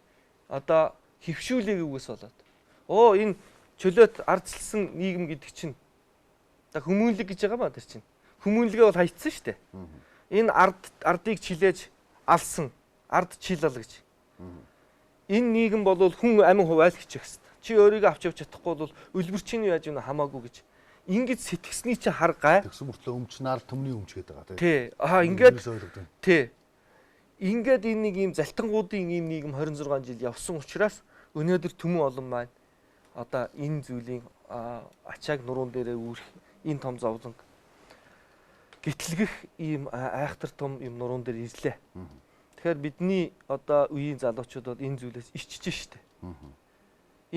одоо хөвшүүлээгүйгээс болоод энэ чөлөөт ардчилсан нийгэм гэдэг чинь одоо хүмүүнлэг гэж байгаа ба тэр чинь. Хүмүүнлэгээ бол хайцсан шүү дээ. Энэ ардыг чилээж алсан ард чилал гэж. Энэ нийгэм бол хүн амин хуваал хичээх хэрэгтэй. Чи өөрийгөө авч явж чадахгүй бол үлбэрчийн яаж юм хамаагүй гэж. Ингэж сэтгсний чи хар гай.
Тэгсэн мөртлөө өмчнаар төмний өмч гэдэг байгаа
тий. Ингээд тий. Ингээд энэ нэг ийм залтангуудын ийм нийгэм 26 жил явсан учраас өнөөдөр төмөн олон маань одоо энэ зүйлийн ачааг нуруунд дээрээ үүрэх энэ том зовлон гэтлгэх ийм айхтар том юм нуруунд дээр ирлээ. Тэгэхээр бидний одоо үеийн залуучууд бол энэ зүйлээс ичж штэ.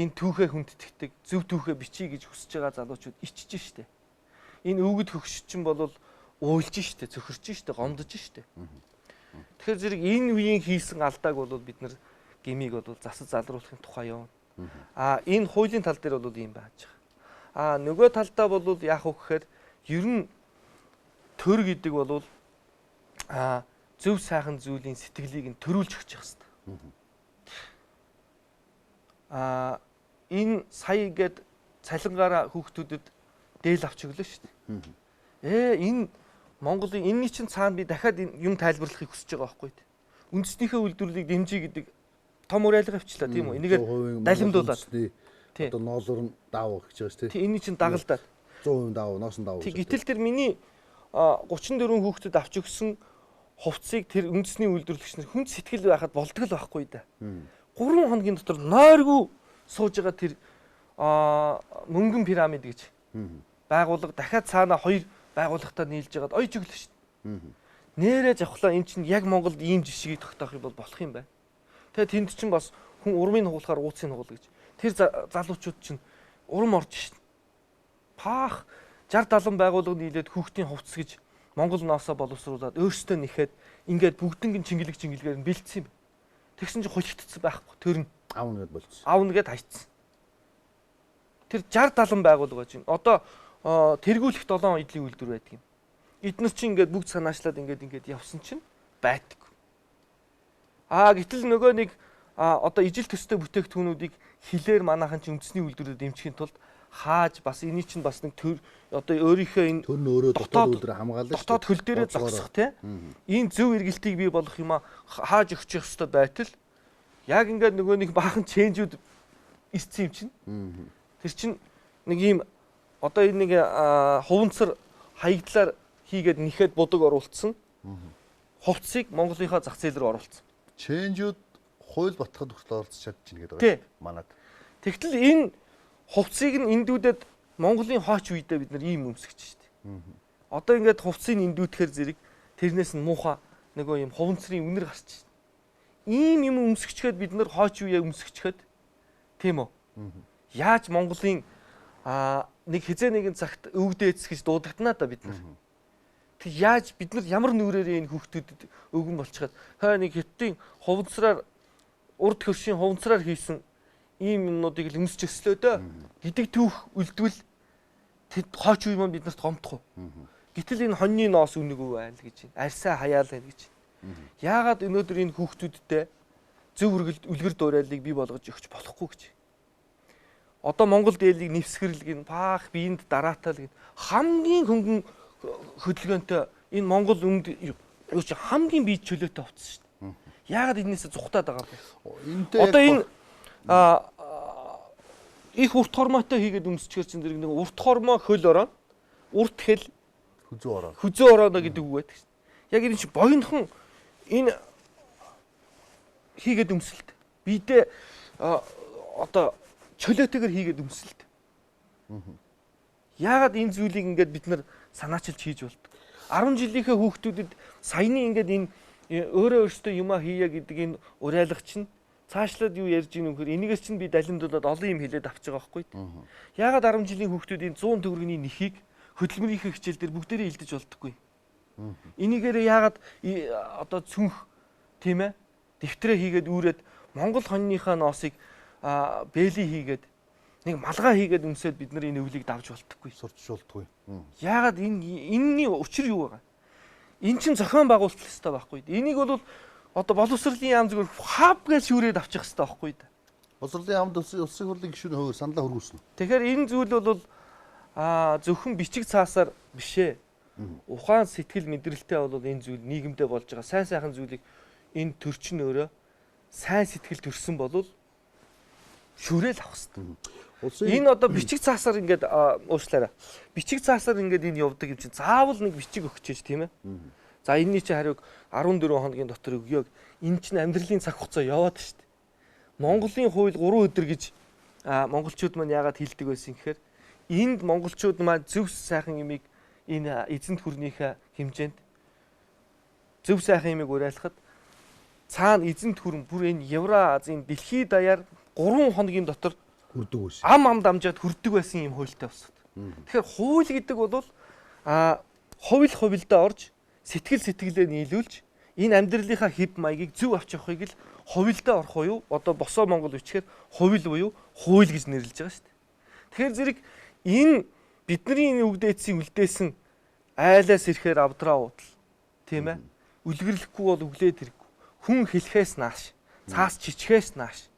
Энэ түүхээ хүндэтгдэг, зөв түүхээ бичиж гэж хүсэж байгаа залуучууд ичж штэ. Энэ өвгөд хөгшч чинь бол уйлж штэ, цөхөрч штэ, гомдож штэ. Тэгэхээр зэрэг энэ үеийн хийсэн алдааг бол бид нар гмийг бол засаж залруулахын тухай явна. Энэ хуулийн тал дээр бол ийм байж байгаа. Нөгөө талдаа бол яах вэ гэхээр ер нь төр гэдэг бол зөв сайхан зүйлийн сэтгэлийг нь төрүүлж өгч явах хэрэгтэй. Энэ сая гээд цалингаараа хүүхдүүдэд дээл авч өглөө шүү дээ. Энэ Монголын энэний чинь цаана би дахиад юм тайлбарлахыг хүсэж байгаа байхгүй. Үндэснийхээ үйлдвэрлэлийг дэмжиж гэдэг том уриалга авчлаа тийм үү? Энийгээр далимдуулаад.
Одоо ноолоор нь даав гэж байгаа шүү дээ.
Энэний чинь дагалдаад
100% даав, ноос нь даав.
Гэтэл тэр миний 34 хүүхдэд авч өгсөн хувцсыг тэр үндэсний үйлдвэрлэгч нар хүнд сэтгэл байхад болдог л байхгүй да. 3 хоногийн дотор нойргүй сууж байгаа тэр мөнгөн пирамид гэж байгууллага дахиад цаана 2 байгууллагатай нийлж байгаад ойж өглөө шүү дээ. Нээрээ завхлаа эн чинь яг Монголд ийм жишгийг тогтоох юм бол болох юм байна. Тэгээ тэнд чинь бас хүн урмын хугуулахаар ууцын хугуул гэж. Тэр залуучууд чинь урам орж шүү дээ. Паах 60 70 байгууллага нийлээд хүүхдийн хувцс гэж Монгол ноосоо боловсруулад өөрсдөө нэхэд ингээд бүгднийг чингэлгээр нь бэлдсэн юм. Тэгсэн чинь хулигдсан байхгүй. Тэр нь
аавна гэд болчихсон.
Аавна гэд хайцсан. Тэр 60 70 байгууллага байж байна. Одоо тэргүүлэх 7 эдлийн үйлдвэр байдаг юм. Эднэр чинь ингээд бүгд санаачлаад ингээд явсан чинь байдаг. Гэтэл нөгөө нэг одоо ижил төстэй бүтээгдэхүүнүүдийг хилээр манайхан чинь үндэсний үйлдвэрээр дэмжихийн тулд хааж бас эний чинь бас нэг төр одоо өөрийнхөө энэ
төр нь өөрөө дотоод үйлдвэр хамгаалж
дотоод хөл дээрээ зогсох тийм энэ зөв эргэлтийг бий болгох юм хааж өгчих ёстой байтал яг ингээд нөгөө нэг баахан ченжүүд исцэн юм чинь тэр чинь нэг ийм одоо энэ нэг хуванцар хаягдлаар хийгээд нэхэд будаг оруулсан хувцсыг Монголынхаа зах зээл рүү оруулсан.
Ченжүүд хууль батхад хүртэл оролцож чадчихна гэдэг байна. Манад.
Тэгтэл энэ хувцсыг нь эндүүдэд Монголын хооч үедээ бид нар ийм өмсгөж штэ. Одоо ингээд хувцсыг эндүүдэхэр зэрэг тэрнээс нь муухай нөгөө юм хуванцрын үнэр гарч штэ. Ийм юм өмсгчгээд бид нар хооч үеэ өмсгчгээд тийм үү? Яаж Монголын нэг хизээ нэгэн цагт өвгдөөц гэж дуудагдана да бид нар. Тэг яаж бид нар ямар нүрээр энэ хүүхдүүдэд өвгөн болчиход хаа нэг хятадын хувцсараар урд хөршийн хувцсараар хийсэн ийм юмнуудыг л өмсч өслөө дөө гэдэг түүх үлдвэл тэд хооч үе маань биднэрт гомдох уу. Гэтэл энэ хоньны ноос үнэгүй байл гэж байна. Арьсаа хаяал байна гэж. Яагаад өнөөдөр энэ хүүхдүүдтэй зөв үлгэр дуурайлыг бий болгож өгч болохгүй гэж. Одоо Монгол дээлийг нэвсгэрэл гин баах биеинд дараатал гин хамгийн хөнгөн хөдөлгөөнтэй энэ Монгол өмд юу ч хамгийн бие чөлөөтэй хувцсан шүү дээ. Яагаад энэсээ зүхтаад байгаа юм бэ? Одоо энэ их урт хормоотой хийгээд өмсчихэр чинь зэрэг нэг урт хормоо хөл ороо урт хэл хүзүү ороо гэдэг үг байдаг шүү дээ. Яг энэ чинь богинохон энэ хийгээд өмсөлт. Бидээ одоо чөлөөтэйгээр хийгээд өмсөлт. Яагаад энэ зүйлийг ингээд бид нар санаачилж хийж болдог. 10 жилийнхээ хүүхдүүдэд саяны ингээд энэ өөрөө өөртөө юмаа хийя гэдэг энэ уриалга чинь цаашлаад юу ярьж ийн вөхөр энийгээс чинь би далимдуулаад олон юм хэлээд авч байгаа байхгүй. Яагаад 10 жилийн хүүхдүүдийн 100 төгрөгийн нэхийг хөдөлмөрийнхээ хичээл дээр бүгдээрээ илдэж болдоггүй. Энийгээрээ яагаад одоо цүнх тийм ээ дэвтрээ хийгээд үүрээд Монгол хоньныхаа ноосыг бэли хийгээд нэг малгай хийгээд өмсөд бид нар энэ өвлийг давж болтоггүй.
Сурчулдаггүй.
Яагаад энэний учир юу байгаа? Эн чинь зохион байгуулалт хэрэгтэй байхгүй. Энийг бол одоо боловсролын яам зүгээр хабгээс шүүрээд авчих хэрэгтэй байхгүй.
Боловсролын яамд улсын хурлын гишүүн хөвөр саналаа хөргүүлсэн.
Тэгэхээр энэ зүйл бол зөвхөн бичиг цаасаар бишээ. Ухаан сэтгэл мэдрэлтэй бол энэ зүйл нийгэмдээ болж байгаа сайн сайхан зүйлийг энэ төрчин өөрөө сайн сэтгэл төрсөн бол шүүрээл авах хэрэгтэй. Энэ одоо бичиг цаасаар ингээд уушлаарай. Бичиг цаасаар ингээд энэ явдаг юм чинь заавал нэг бичиг өгчээж тийм ээ. За энэний чинь хариуг 14 хоногийн дотор өгье. Энэ чинь амьдралын цаг хугацаа яваад шүү дээ. Монголын хууль 3 өдөр гэж монголчууд маань яагаад хэлдэг байсан гэхээр энд монголчууд маань зөв сайхан юмыг энэ эзэнт хүрнийхээ хэмжээнд зөв сайхан юмыг уриалахад цаана эзэнт хүрэн бүр энэ Евразийн дэлхийд даяар 3 хоногийн дотор
хүрдэг байсан.
Ам дамжаад хүрдэг байсан юм хуультай босод. Тэгэхээр хууль гэдэг бол хувилдаа орж сэтгэлдээ нийлүүлж энэ амьдралынхаа хэв маягийг зөв авч явахыг л хувилдаа орох уу одоо босоо Монгол үчгээр хувил буюу хууль гэж нэрлэж байгаа шүү дээ. Тэгэхээр зэрэг энэ бидний өвгдөөцийн үлдээсэн айлаас ирэхээр авдраа уудал тийм ээ. Үлгэрлэхгүй бол өглөөд хэрэггүй. Хүн хэлхээс нааш, цаас чичхээс нааш.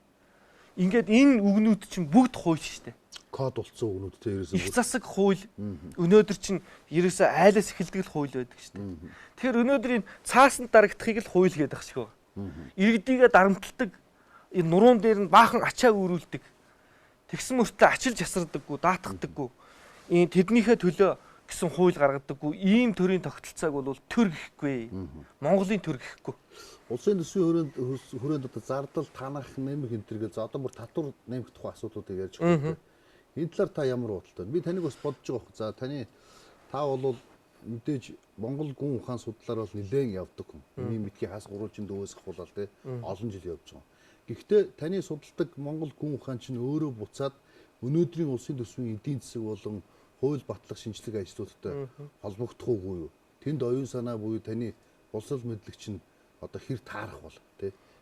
Ингээд энэ үгнүүд чинь бүгд хууль шүү дээ.
Код болцсон үгнүүд те ерөөсөө
их засаг хууль өнөөдөр чинь ерөөсөө айлаас эхэлдэг л хууль байдаг шүү дээ. Тэгэхээр өнөөдөр энэ цаасанд дарагдахыг л хууль гэдэг шиг байна. Иргэдийгээ дарамталдаг энэ нуруунд дээр нь баахан ачаа үүрүүлдэг. Тэгсэн мөртөө ачилж ясардаггүй, даатгадаггүй. Энэ тэднийхээ төлөө гэсэн хууль гаргадаггүй. Ийм төрлийн тогтолцоог бол төр гэхгүй. Монголын төр гэхгүй.
Улсын төсвийн хүрээнд одоо зардал танах нэмэх энтергээ за одоо бүр татвар нэмэх тухай асуудлуудыг ярьж байгаа. Энэ талаар та ямар бодолтой? Би таныг бас бодож байгаа хөө. За та бол мэдээж Монгол гүн ухаан судлаар бол нэлээд явдаг хүн. Миний мэдхий хас 300 дөвөөс ахуулаад те олон жил явж байгаа. Гэхдээ таны судалдаг Монгол гүн ухаан чинь өөрөө буцаад өнөөдрийн улсын төсвийн эдийн засаг болон хууль батлах шинжилгээ ажлуудтай холбогдох уугүй юу? Тэнд оюун санаа буюу таны боловсрол мэдлэгч нь одоо хэр таарах бол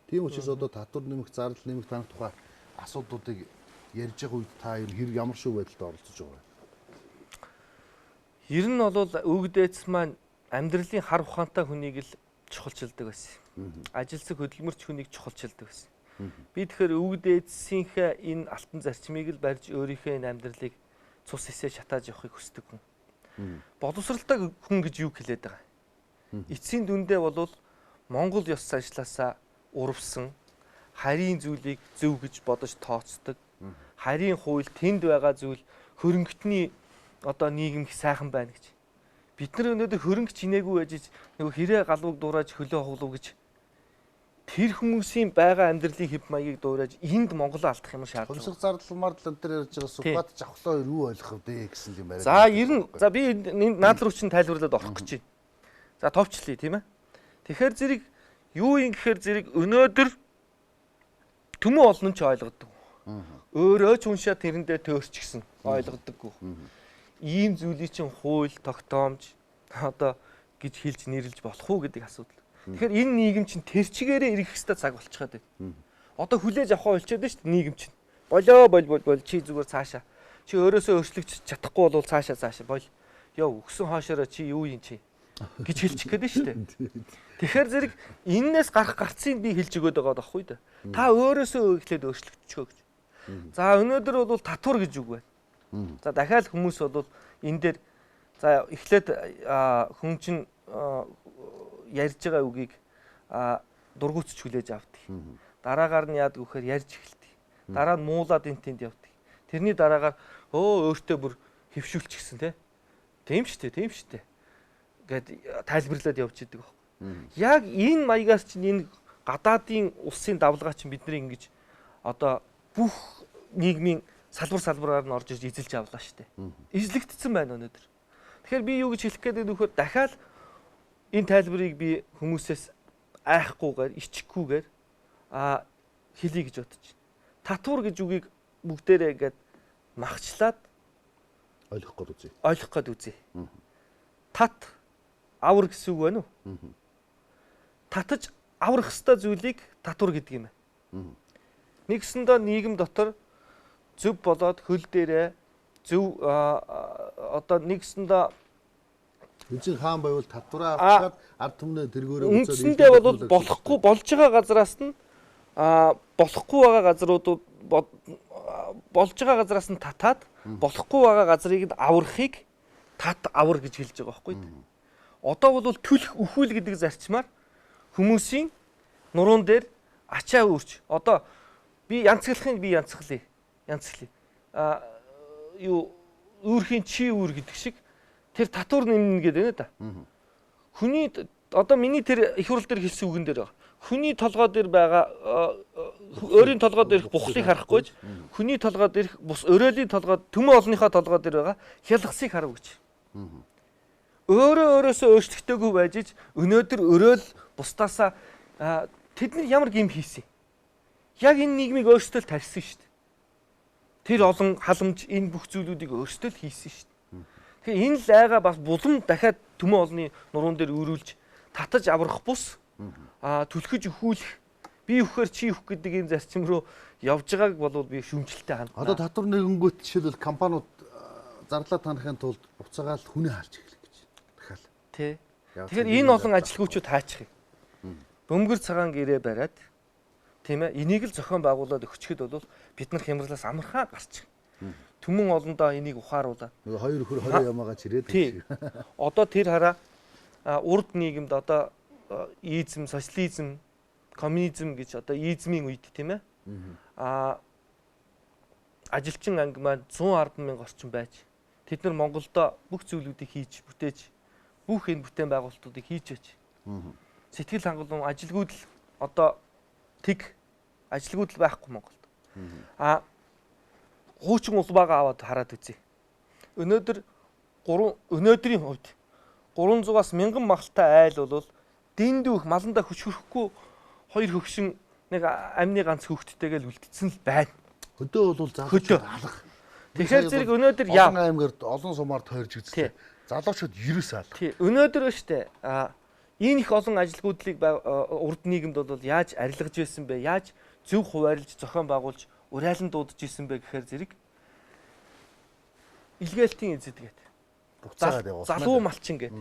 тийм учраас одоо татвар нэмэх, зардал нэмэх танах тухай асуудлуудыг ярьж байгаа үед та ямар шүү байдалд оролцож байгаа вэ?
Ер нь бол өвгдөөц маань амьдралын хар ухаантай хүнийг л чухалчилдаг байсан. Ажилсаг хөдөлмөрч хүнийг чухалчилдаг байсан. Би тэгэхээр өвгдөөцийнхээ энэ алтан зарчмыг л барьж өөрийнхөө энэ амьдралыг цус эсээ шатааж явахыг хүсдэг хүн. Боловсралтай хүн гэж юу хэлээд байгаа? Эцсийн дүндээ бол Монгол ёс заншлаасаа урвсан харийн зүйлийг зөв гэж бодож тооцдог. Харийн хууль тэнд байгаа зүйл хөрөнгөтний одоо нийгэм их сайхан байна гэж. Бид нар өнөөдөр хөрөнгө чинээгүй байж нөгөө хэрэг галууг дуурайж хөлөө хуглав гэж тэр хүмүүсийн байгаа амьдралын хэв маягийг дуурайж энд Монгол алдах юм шаардлага.
Хувьсах зардал мардал энэ ярьж байгаа сухбат жавхлаа юу ойлгох вэ гэсэн юм байна.
За ер нь за би наад руу чинь тайлбарлаад орох гэж байна. За товчлие тийм ээ. Тэгэхээр зэрэг юу юм гэхээр зэрэг өнөөдөр төмөн олон ч ойлгодог. өөрөө ч уншаа тэрэндээ төөрчихсөн ойлгодоггүй. Ийм зүйлийг чинь хууль тогтоомж одоо гэж хэлж нэрлэж болох уу гэдэг асуудал. Тэгэхээр энэ нийгэм чинь тэр чигээрээ ирэх хэвээр цаг болчиход байна. Одоо хүлээж авах болчиход байна шүү дээ нийгэм чинь. Болоо чи зүгээр цаашаа. Чи өөрөөсөө өөрчлөгч чадахгүй бол цаашаа бол. Яв өгсөн хаашаараа чи юу юм чи гэж хэлчих гээд байна шүү дээ. Тэгэхээр зэрэг энээс гарцыг би хэлж өгöd байгаа байхгүй да. Та өөрөөсөө эхлээд өөрчлөгччихөө гэж. За өнөөдөр бол татвар гэж үг байна. За дахиад хүмүүс бол энэ дээр за эхлээд хүн чинь ярьж байгаа үгийг дургуутч хүлээж авдаг. Дараагаар нь яадаг вэхээр ярьж эхэлдэг. Дараа нь муулаад энтэнд явдаг. Тэрний дараагаар өөртөө бүр хөвшүүлчихсэн тийм шүү дээ гэд тайлбарлаад явж идэг байхгүй. Яг энэ маягаас чинь энэ гадаадын улсын давлгаа чинь бидний ингэж одоо бүх нийгмийн салбараар нь орж ирж эзэлж авлаа шүү дээ. Эзлэгдсэн байна өнөөдөр. Тэгэхээр би юу гэж хэлэх гээд байна вэхээр дахиад энэ тайлбарыг би хүмүүсээс айхгүйгээр, ичхгүйгээр хэлье гэж бодож байна. Татвар гэж үгийг бүгдээрээ ингээд махчлаад ойлгох гээд үзье. Тат авар гэсэн үг байна уу? Татаж аврах ёстой зүйлийг татвар гэдэг юм байна. Нэгсэндээ нийгэм дотор зөв болоод хөл дээрээ зөв одоо нэгсэндээ
Эцэг хаан байвал татвараа авчаад ард түмнээ тэргөөрөө
үндсэндээ бол болохгүй болж байгаа газраас нь болохгүй байгаа газруудууд болж байгаа газраас нь татаад болохгүй байгаа газрыг нь аврахыг тат авар гэж хэлж байгаа байхгүй. Одоо бол төлөх өхүүл гэдэг зарчмаар хүмүүсийн нуруунд дээр ачаа үүрч. Одоо би янцглахыг би янцглая. Юу үүрхийн чи үүр гэдэг шиг тэр татвар нэмнэ гэдэг нэ да. Хүний одоо миний тэр их хурл дээр хэлсэн үгэн дээр байгаа. Хүний толгой дээр байгаа өөрийн толгой дээрх бухлыг харахгүйж хүний толгой дээрх бус өрөөлийн толгой төмөн олонныхоо толгой дээр байгаа хялгасыг харав гэж. Өөрөөсөө өөрчлөгдөөгүй байж ич өнөөдөр өрөөл бусдаасаа тэд нар ямар гим хийсэн. Яг энэ нийгмийг өөрсдөө л тарьсан шүү дээ. Тэр олон халамж энэ бүх зүйлүүдийг өөрсдөө л хийсэн шүү дээ. Тэгэхээр энэ л айгаа бас булан дахиад төмөн олонний нуруунд дээр өрүүлж татаж аврах бус түлхэж өхүүлэх би өхөөр чи өх гэдэг энэ зарчим руу явж байгааг бол би шүмжлэлтэй хандна.
Одоо татвар нэгнгүүт жишээлбэл компаниуд зарлаа танахын тулд буцаагаал хүнээ хаалж эхлэх гэж. Дахиад.
Тий. Тэгэхээр энэ олон ажилгүйчүүд хаачих юм. Бөмбөр цагаан гэрээ бариад тийм ээ энийг л зохион байгуулад өгчөд бол бид нар хямралаас амархаа гарчих. Түмэн олондоо энийг ухааруулаад
хоёр хөр 20 ямаагаа чирээд
тий. Одоо тэр хараа урд нийгэмд одоо изм, социализм, коммунизм гэж одоо измийн үед тийм ээ. Ажилчин анги маань 110 мянган орчим байж тэд нар Монголдо бүх зүйлүүдийг хийж бүтээж бүх энэ бүтээн байгуулалтуудыг хийж байж. Сэтгэл хангалуун ажилгүйдэл одоо тэг ажилгүйдэл байхгүй Монголд. Хуучин улбаагаа аваад хараад үзье. Өнөөдрийн хувьд 300-аас 1000 махалтай айл бол дэндүүх маландаа хүч хөрөхгүй хоёр хөгшин нэг амны ганц хөвгттэйгээ л үлдсэн л байна.
Хөдөө бол залуучууд алах.
Тэгэхээр зэрэг өнөөдөр яа
олон аймагт олон сумаар тойрж үзлээ. Залуучууд 90 алах.
Тий. Өнөөдөр ба штэ энэ их олон ажилгүйдлийг урд нийгэмд бол яаж арилгаж байсан бэ? Яаж зөв хуваарлж зохион байгуулж урайлан дуудаж исэн бэ гэхээр зэрэг илгээлтийн эзэд гэдэг.
Буцаагаад явуулсан.
Залуу малчин гэдэг.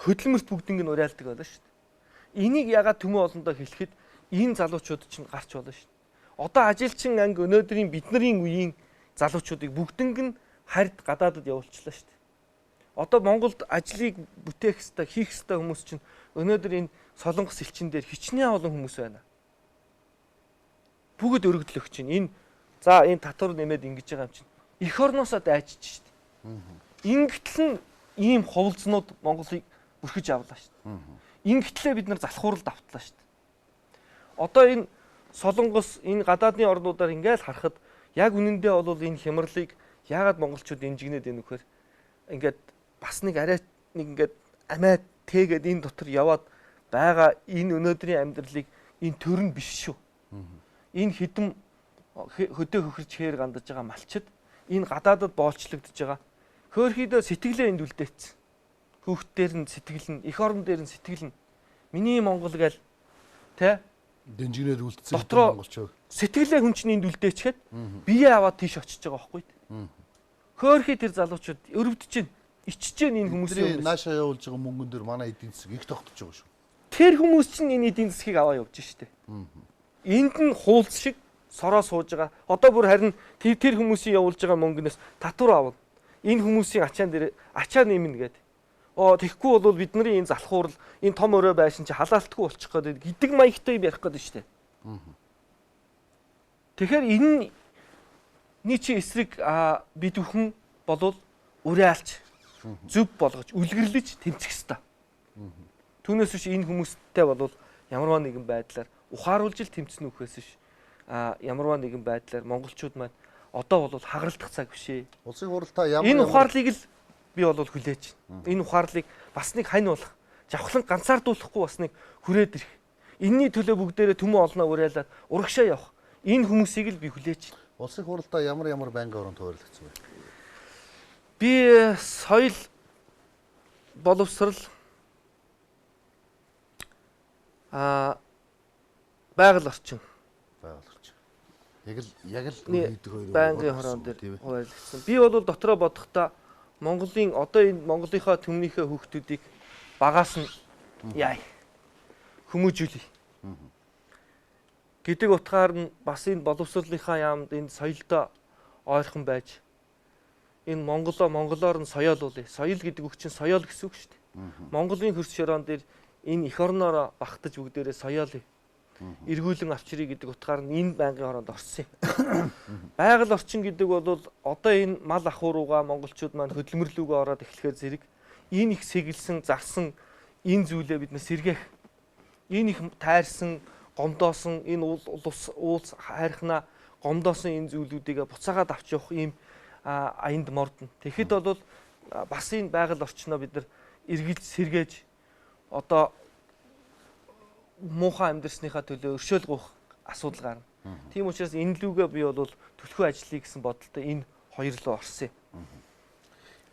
Хөдөлмөрт бүгднийг нь урайлдаг байлаа шүү дээ. Энийг ягаад төмөн олондоо хэлэхэд энэ залуучууд чинь гарч болно шүү дээ. Одоо ажилчин анги өнөөдрийн бидний үеийн залуучуудыг бүгднийг нь харьд гадаадад явуулчихлаа шүү дээ. Одоо Монголд ажлыг бүтээх хэвээр хийх хэвээр хүмүүс чинь өнөөдөр энэ Солонгос элчин дээр хичнээн олон хүмүүс байна. Бүгд өргөдлөх чинь энэ татвар нэмээд ингэж байгаа юм чинь эх орноосоо дайчиж шүү дээ. Ингэтэл нь ийм ховлзнууд Монголыг бүрхэж авлаа шүү дээ. Ингэтлээ бид нар залхууралд автлаа шүү дээ. Одоо энэ Солонгос энэ гадаадны орнуудаар ингээл харахад яг үнэндээ бол энэ хямралыг яагаад монголчууд дэмжигнээд байна вэхээр ингээд бас нэг арай нэг ингээд амиа тэгээд энэ дотор яваад байгаа энэ өнөөдрийн амьдралыг энэ төр нь биш шүү. Энэ хэдэн хөдөө хөхөрч хээр гандаж байгаа малчид энэ гадаадад боолчлогдож байгаа. Хөөхийдөө сэтгэлээ энд үлдээсэн. Хүүхдээр нь сэтгэл нь, эх орон дээр нь сэтгэл нь. Миний Монгол гээл тэ
дэнжигнээр үлдсэн
дотроо
монголчоо.
сэтгэлээ хүн чинь энд үлдээчихэд бие аваад тийш очиж байгаа байхгүй. Хөөхий тэр залуучууд өрөвдөж чинь ичж чинь энэ хүмүүсийн
наашаа явуулж байгаа мөнгөн дээр манай эдийн засаг их тогтож байгаа шүү.
тэр хүмүүс чинь энэ эдийн засгийг аваа явж штэ. Энд нь хуулц шиг сороо сууж байгаа. Одоо бүр харин тэр хүмүүсийн явуулж байгаа мөнгнөөс татвар авна. Энэ хүмүүсийн ачаан дээр ачаа нэмнэ гэдэг. Тэгэхгүй бол бидний энэ залхуурал энэ том өрөө байшин чи халаалтгүй болчих гээд гэдэг маягтай юм ярих гээд штэ. Тэгэхээр энэний чи эсрэг бид бүхэн болвол уриалж зөв болгож үлгэрлэж тэмцэх ёстой. Түүнээс биш энэ хүмүүстэй болвол ямарваа нэгэн байдлаар ухааруулж л тэмцэнэ үхээс биш ямарваа нэгэн байдлаар монголчууд маань одоо бол хагаралдах цаг биш ээ.
Улсын хурал та ямар
Энэ ухаарлыг л би бол хүлээж байна. Энэ ухаарлыг бас нэг хань болох, жавхлан ганцаардуулахгүй бас нэг хүрээд ирэх. Энийний төлөө бүгдээрээ төмөн олноо уриалаад урагшаа явах. Энэ хүмүүсийг л би хүлээж байна.
Улсын хурал та ямар байнгын оронд хуваарлагдсан бэ?
Би соёл боловсрал байгаль орчин яг л
үйдэг хоёр
байнгын хорон дээр хуваарлагдсан. Би бол дотроо бодохдоо Монголын одоо энэ Монголынхаа төмнийхээ хүүхдүүдийг багаас нь яа хүмүүжүүлээ гэдэг утгаар нь бас энэ боловсролынхаа яамд энэ соёлтой ойрхон байж энэ монголоор нь соёолуулъя. Соёл гэдэг үг чинь соёол гэсэн үг шүү дээ. Монголын хөрс шорон дээр энэ эх орноороо багтаж бүгдээрээ соёолъя. Эргүүлэн авчрыг гэдэг утгаар нь энэ байнгын хороонд орсон юм. Байгаль орчин гэдэг бол одоо энэ мал ахуй руугаа монголчууд маань хөдөлмөрлүүгөө ороод эхлэхээр зэрэг энэ их сэгэлсэн, зарсан энэ зүйлээ бид сэргээх. Энэ их тайрсан, гомдоосон энэ уулс хайрхнаа гомдоосон энэ зүйлүүдийг буцаагаад авч явах ийм аянд мордно. Тэгэхэд бол бас энэ байгаль орчноо бид нар эргэлж сэргээж одоо муухай амьдрсныхаа төлөө өршөөл гуйх асуудал гарна. Тийм учраас энэ лүгээ би бол төлхөө ажиллая гэсэн бодолтой энэ хоёр руу орсон юм.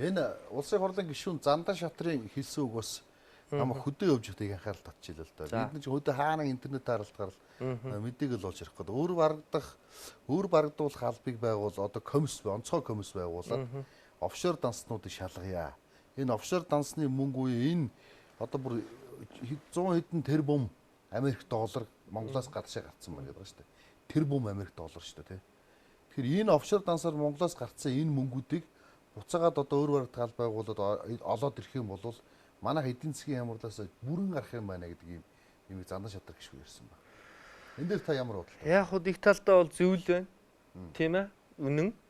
Энэ улсын хурлын гишүүн Зандан Шатрын хэлсэн үг бас намайг хөдөө явж байгааг анхаарал татчихлаа л да. Бид нэг хөдөө хаана интернет харалтгаар мэдээг л олж ярих гэдэг. Өөр барагдуулах албыг байгуул одоо онцгой комисс байгуулад офшор данснуудыг шалгая. Энэ офшор дансны мөнгө үе энэ одоо бүр 100 хэдэн тэрбум Америк доллар Монголоос гадшаа гарцсан байна гэдэг шүү дээ. Тэрбум Америк доллар шүү дээ, тий. Тэгэхээр энэ офшор дансаар Монголоос гарцсан энэ мөнгүүдийг буцаагаад одоо өөр барагдах албаа байгуулад олоод ирэх юм бол манайх эдийн засгийн ямарлаас бүрэн гарах юм байна гэдэг юм Зандан Шатрын гишүүн ярьсан байна. Энд дээр та ямар бодлоо?
Яг хөө их талдаа бол зөв л байна. Тийм ээ.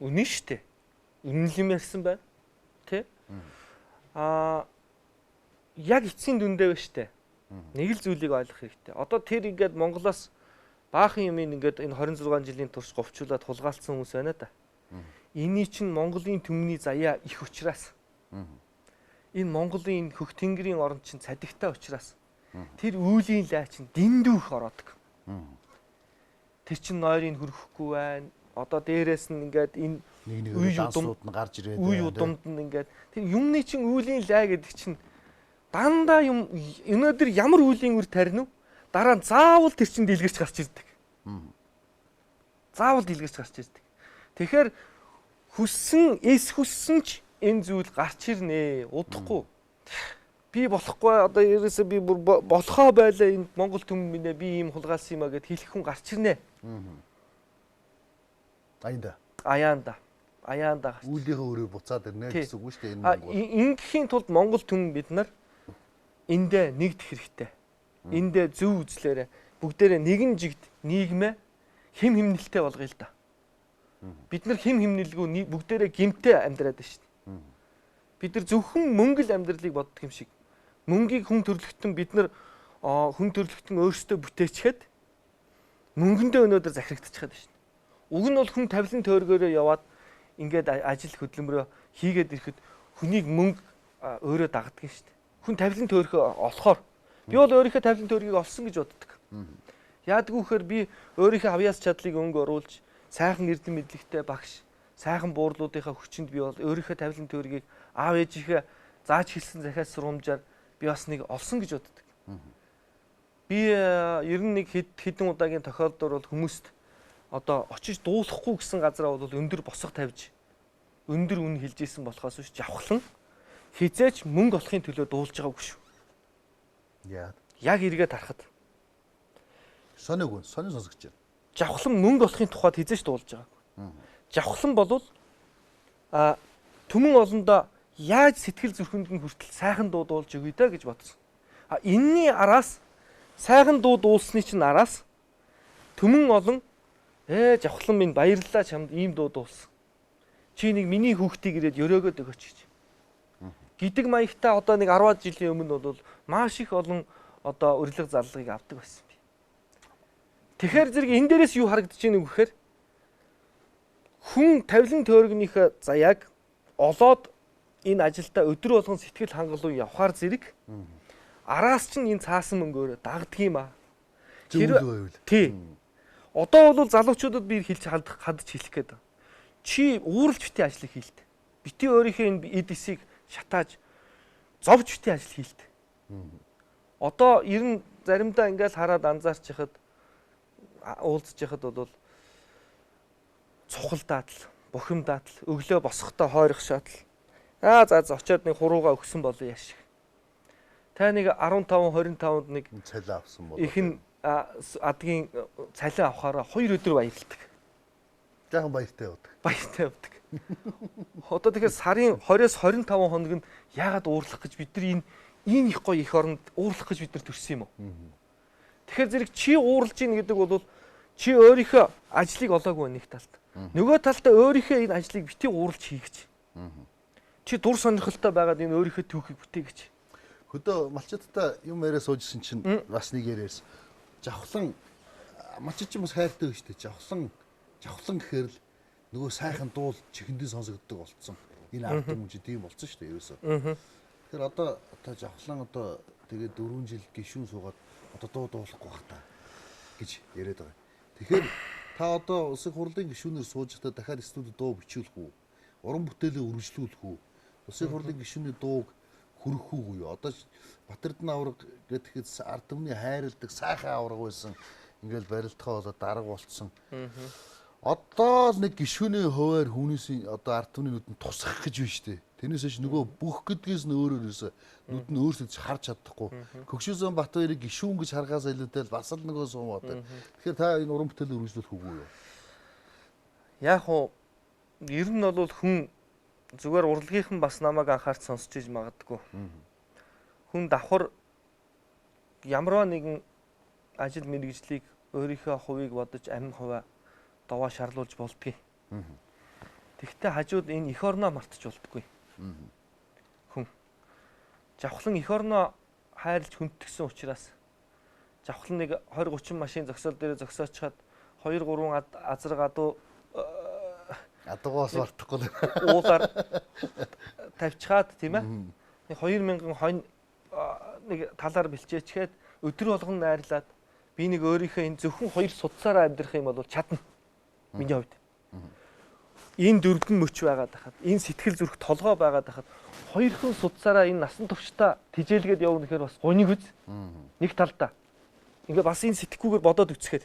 Үнэн шүү дээ. Үнэн л юм ярьсан байна. Тэ? Яг эцсийн дүндээ байна шүү дээ. Нэг л зүйлийг ойлгох хэрэгтэй. Одоо тэр ингээд Монголоос баахан юм ингээд энэ 26 жилийн турш говьчуулаад хулгайлцсан хүмүүс байна да. Эний чинь Монголын төмний заяа их учраас. Энэ Монголын хөх тэнгэрийн орн чинь цадигтай учраас. Тэр үүлийн лай чинь дэндүүх ороодог. Тэр чинь нойрыг хөрөхгүй байна. Одоо дээрээс нь ингээд энэ
үе удамд нь гарч ирээд
үе удамд нь ингээд тэр юмны чинь үүлийн лай гэдэг чинь дандаа юм өнөөдөр ямар үеийн үр тарина вэ? Дараа нь заавал тэр чинь дэлгэрч гарч ирдэг. Заавал дэлгэрч гарч ирдэг. Тэгэхээр хүссэн ч энэ зүйл гарч ирнэ. Удахгүй. Би болохгүй одоо ерөөсөө би бүр болохоо байлаа энэ Монгол төмөн минь би ийм хулгайлсан юм а гэд хэлэх хүн гарч ирнэ. Аяанда.
Үүлийнхээ өрөө буцаад ирнэ гэсэн үг шүү дээ энэ Монгол.
Ингээхийн тулд Монгол төмөн бид нар эндээ нэгдэх хэрэгтэй. Эндээ зөв үзлээрээ бүгдээрээ нэгэн жигд нийгмээ хэм хэмнэлтэй болгоё л да. Бид нар хэм хэмнэлгүй бүгдээрээ гэмтээ амьдраад байна шүү дээ. Бид нар зөвхөн мөнгөл амьдралыг боддог юм шиг. Мөнгийг хүн төрлөختөн бид нар хүн төрлөختөн өөрсдөө бүтээчихэд мөнгөндөө өнөөдөр захирагдчихад байна шүү дээ. Уг нь бол хүн тавилан төөргөөрөө яваад ингээд ажил хөдөлмөрөө хийгээд ирэхэд хүнийг мөнгө өөрөө дагдаг юм шүү дээ. Хүн тавилан төөрхөө олохоор би бол өөрийнхөө тавилан төөргийг олсон гэж боддог. Яадгүй вэхээр би өөрийнхөө авьяас чадлыг өнгө оруулж сайхан эрдэм мэдлэгтэй багш, сайхан буурлуудынхаа хүчинд би бол өөрийнхөө тавилан тойргийг аав ээжийнхээ зааж хэлсэн захиас сургамжаар би бас нэг олсон гэж боддог. Би ер нь нэг хэдэн удаагийн тохиолдолд бол хүмүүст одоо очиж дуулахгүй гэсэн газараа бол өндөр босго тавьж өндөр үн хэлж исэн болохоос биш жавхлан хизээч мөнгө олохын төлөө дуулж байгаагүй шүү. Яг эргээд харахад
сониг сонсогч байна.
Жавхлан мөнгө олохын тухайд хизээч дуулж байгаагүй. Жавхлан болвол түмэн олондоо яаж сэтгэл зүрхэнд нь хүртэл сайхан дуу дуулж өгье даа гэж бодсон. Энэний араас сайхан дуу дуулсны чинь араас түмэн олон жавхлан минь баярлалаа чамд ийм дуу дуулсан. Чи нэг миний хүүхдийг ирээд өрөөгөөд өгөөч гэж. Гэдэг маягтаа одоо нэг 10 жилийн өмнө бол маш их олон одоо урилга зарлагыг авдаг байсан би. Тэгэхээр зэрэг энэ дээрээс юу харагдаж байна вэ гэхээр хүн тавилан тойрогийнхаа заяаг олоод энэ ажилдаа өдөр болгон сэтгэл хангалуун явахаар зэрэг араас чинь энэ цаасан мөнгөөр дагдаг юм аа. Тий. Одоо бол залуучуудад би хэлж хадж хэлэх гээд. Чи ууралж битий ажил хийлт. Битий өөрийнхөө энэ эдисийг шатааж зовж битий ажил хийлт. Одоо ер нь заримдаа ингээл хараад анзаарч яхад уулзж яхад бол цухал даатал, бухим даатал, өглөө босохдоо хойрох шатал. За очиод нэг хурууга өгсөн болоо яаш. Та нэг 15 25-нд нэг
цалин авсан бол.
Ихэнх адгийн цалин авахаараа 2 өдөр баярлдаг.
Жаахан баяртай явдаг.
Баяртай явдаг. Одоо тэгэхээр сарын 20-с 25 хоног нь яагаад уурлах гэж бид нар энэ их гоё их оронд уурлах гэж бид нар төрсөн юм уу? Тэгэхээр зэрэг чи уурлж ийн гэдэг бол чи өөрийнхөө ажлыг олоогүй нэг талд. Нөгөө талдаа өөрийнхөө энэ ажлыг бити уурлж хий гэж. Чи дур сонирхолтой байгаад энэ өөрийнхөө түүхийг бүтээ гэж.
Хөдөө малчидтай юм яриа суужсэн чинь бас нэг яриас. Жавхлан малчид ч юм бас хайртай байж тээ. Жавхлан гэхээр л нөгөө сайхан дуул чихэндээ сонсогддог болцсон. Энэ ард түмэн тийм болцсон шүү дээ ерөөсөө. Тэгэхээр одоо жавхлан одоо тэгээд 4 жил гишүүн суугаад одоо дуу дуулахгүй бах та гэж яриад байгаа. Тэгэхээр та одоо улсын хурлын гишүүнээр сууж байхдаа дахиад студид дуу бичүүлэх үү? Уран бүтээлээ үргэлжлүүлэх үү? Улсын хурлын гишүүний дууг хүрэх үү юу? Одоо Батэрдэн авраг гэхэд ард түмний хайрладаг сайхан авраг байсан. Ингээл барилдахаа болоод дарга болцсон. Одоо нэг гишүүний хуваар хүнээс одоо ард түмний нүдэнд тусах гэж байна шүү дээ. Тэрнээс ч нөгөө бүх гэдгээс нь өөрөөр ерөөсө нүд нь өөрсдөө харж чадахгүй. Хөгшөөсөн Батбаярыг гишүүн гэж харахаас илүүтэй бас л нөгөө сум одоо. Тэгэхээр та энэ уран бүтээлээ үргэлжлүүлэх үгүй юу?
Яг уу ер нь бол хүн зүгээр урлагийнхан бас намайг анхаарч сонсч иж магадгүй. Хүн давхар ямарваа нэгэн ажил мэргэжлийг өөрийнхөө хувийг бодож амин хуваа довоо шаарлуулж болдгийг. Тэгвэл хажууд энэ эх орноо мартаж болдгүй. Хүн жавхлан эх орноо хайрлж хүндэтгсэн учраас жавхлан нэг 20-30 машин зогсоол дээр зогсоочхад 2-3 азар гадуу
адуугаас мартахгүй
уулаар тавьчихад тийм ээ. Нэг 2000 хонь нэг талаар бэлчээчгээд өдөр болгон найрлаад би нэг өөрийнхөө энэ зөвхөн 2 судсаараа амьдрах юм бол чадна. Миний хувьд. Энэ дөрвөн мөч байгаад хахад, энэ сэтгэл зүрх толгой байгаад хахад 2 хүн судсаараа энэ насан туршдаа тижээлгээд явна гэхээр бас гониг үз. Нэг талдаа. Ингээ бас энэ сэтгэхгүйгээр бодоод үцхээр.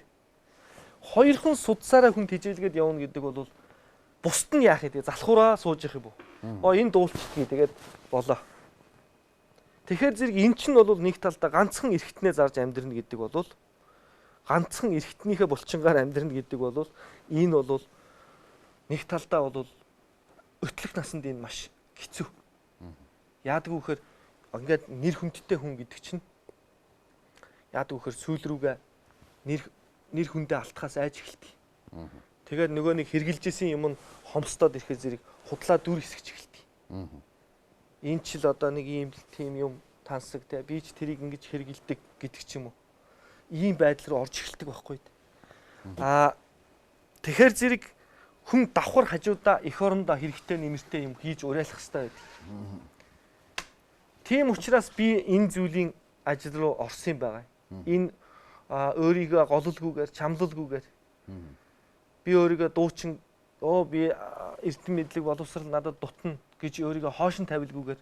2 хүн судсаараа хүн тижээлгээд явна гэдэг бол бусд нь яах вэ? Залхуураа сууж явах юм уу? Энэ дуулчдгийг тэгээд болоо. Тэгэхээр зэрэг эн чинь бол нэг талдаа ганцхан эргэтнээ зарж амьдрна гэдэг бол ганцхан эргэтнийхээ булчингаар амьдрна гэдэг бол энэ бол нэг талдаа бол өтлөх насанд энэ маш хэцүү. Яадаг вөхөр ингээд нэр хүндтэй хүн гэдэг чинь яадаг вөхөр сүүл рүүгээ нэр хүндээ алтахаас айж эхэлдэг. Тэгээд нөгөө нэг хэрглэжсэн юм нь хомстоод ирэхэд зэрэг худлаа дүр хэсгэж эхэлдэг. Энэ ч л одоо нэг ийм тийм юм тансаг те би ч тэрийг ингэж хэргэлдэг гэдэг ч юм уу. Ийм байдал руу орж эхэлдэг байхгүй. Тэгэхээр зэрэг хүн давхар хажуудаа эх орондоо хэрэгтэй нэмэртэй юм хийж уриалах хэрэгтэй байдаг. Тийм учраас би энэ зүйлийн ажил руу орсон юм байгаа. Энэ өөрийгөө гололгүйгээр, чамлалгүйгээр би өөрийгөө дуучин би эрдэм мэдлэг боловсрал надад дутна гэж өөрийгөө хоошин тавилгүйгээр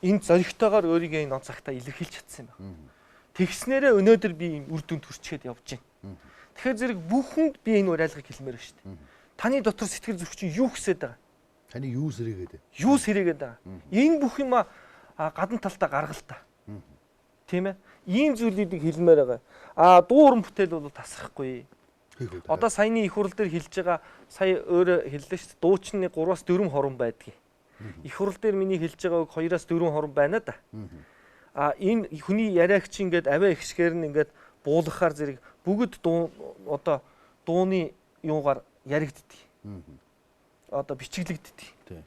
энэ зоригтойгоор өөрийгөө энэ онцгтаа илэрхийлж чадсан юм байна. Тэгснээрээ өнөөдөр би энэ үр дүнд хүрчээд явж байна. Тэгэхээр зэрэг бүхэнд би энэ уриалгыг хэлмээр байна шүү дээ. Таны дотор сэтгэл зүрх чинь юу гэсээд байгаа?
Таны юу сэрээгээд?
Юу сэрээгээд байгаа? Энэ бүх юм гадна талдаа гаргалтай. Тийм ээ? Ийм зүйлүүдийг хэлмээр байгаа. Дуу уран бүтээл бол тасрахгүй. Одоо саяны их хурал дээр хэлж байгаа сая өөрөө хэллээ шүү дээ. Дуучны 3-4 хорон байдгийг. Их хурал дээр миний хэлж байгаа үг 2-4 хорон байна да. Энэ хүний яриагч ингээд авиа ихшгээр нь ингээд буулгахаар зэрэг бүгд одоо дууны юугаар яригддгийг. Одоо бичиглэгддгийг.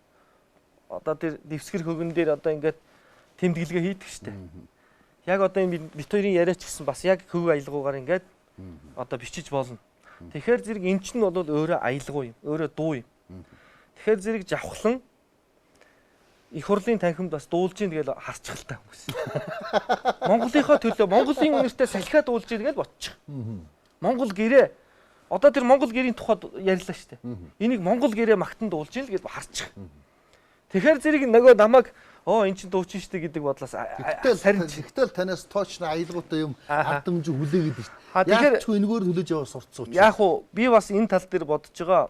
Одоо тэр дэвсгэр хөгөн дээр одоо ингээд тэмдэглэгээ хийдэг шүү дээ. Яг одоо энэ бит хоёрын яриач гэсэн бас яг хөв аялгуугаар ингээд одоо бичиж болно. Тэгэхээр зэрэг эн чинь бол өөрөө аялгуу юм, өөрөө дуу юм. Тэгэхээр зэрэг жавхлан их хурлын танхимд бас дуулж ийн тэгэл харцгалтай хүмүүс. Монголынхоо төлөө Монголын үнэртээ салхиа дуулж ийн тэгэл бодчих. Монгол гэрээ одоо тэр Монгол гэрийн тухайд ярьлаа шүү дээ. Энийг Монгол гэрээ магтан дуулж ийн л гэж харчих. Тэгэхээр зэрэг нөгөө намайг эн чинь дуучин штэ гэдэг бодлоос
Тэгтэл танаас тоочны аялгуутай юм хадамж хүлээгээд шүү дээ. Яг ч энэгээр хүлээж яваа сурцсан учраас.
Яг уу би бас энэ тал дээр бодож байгаа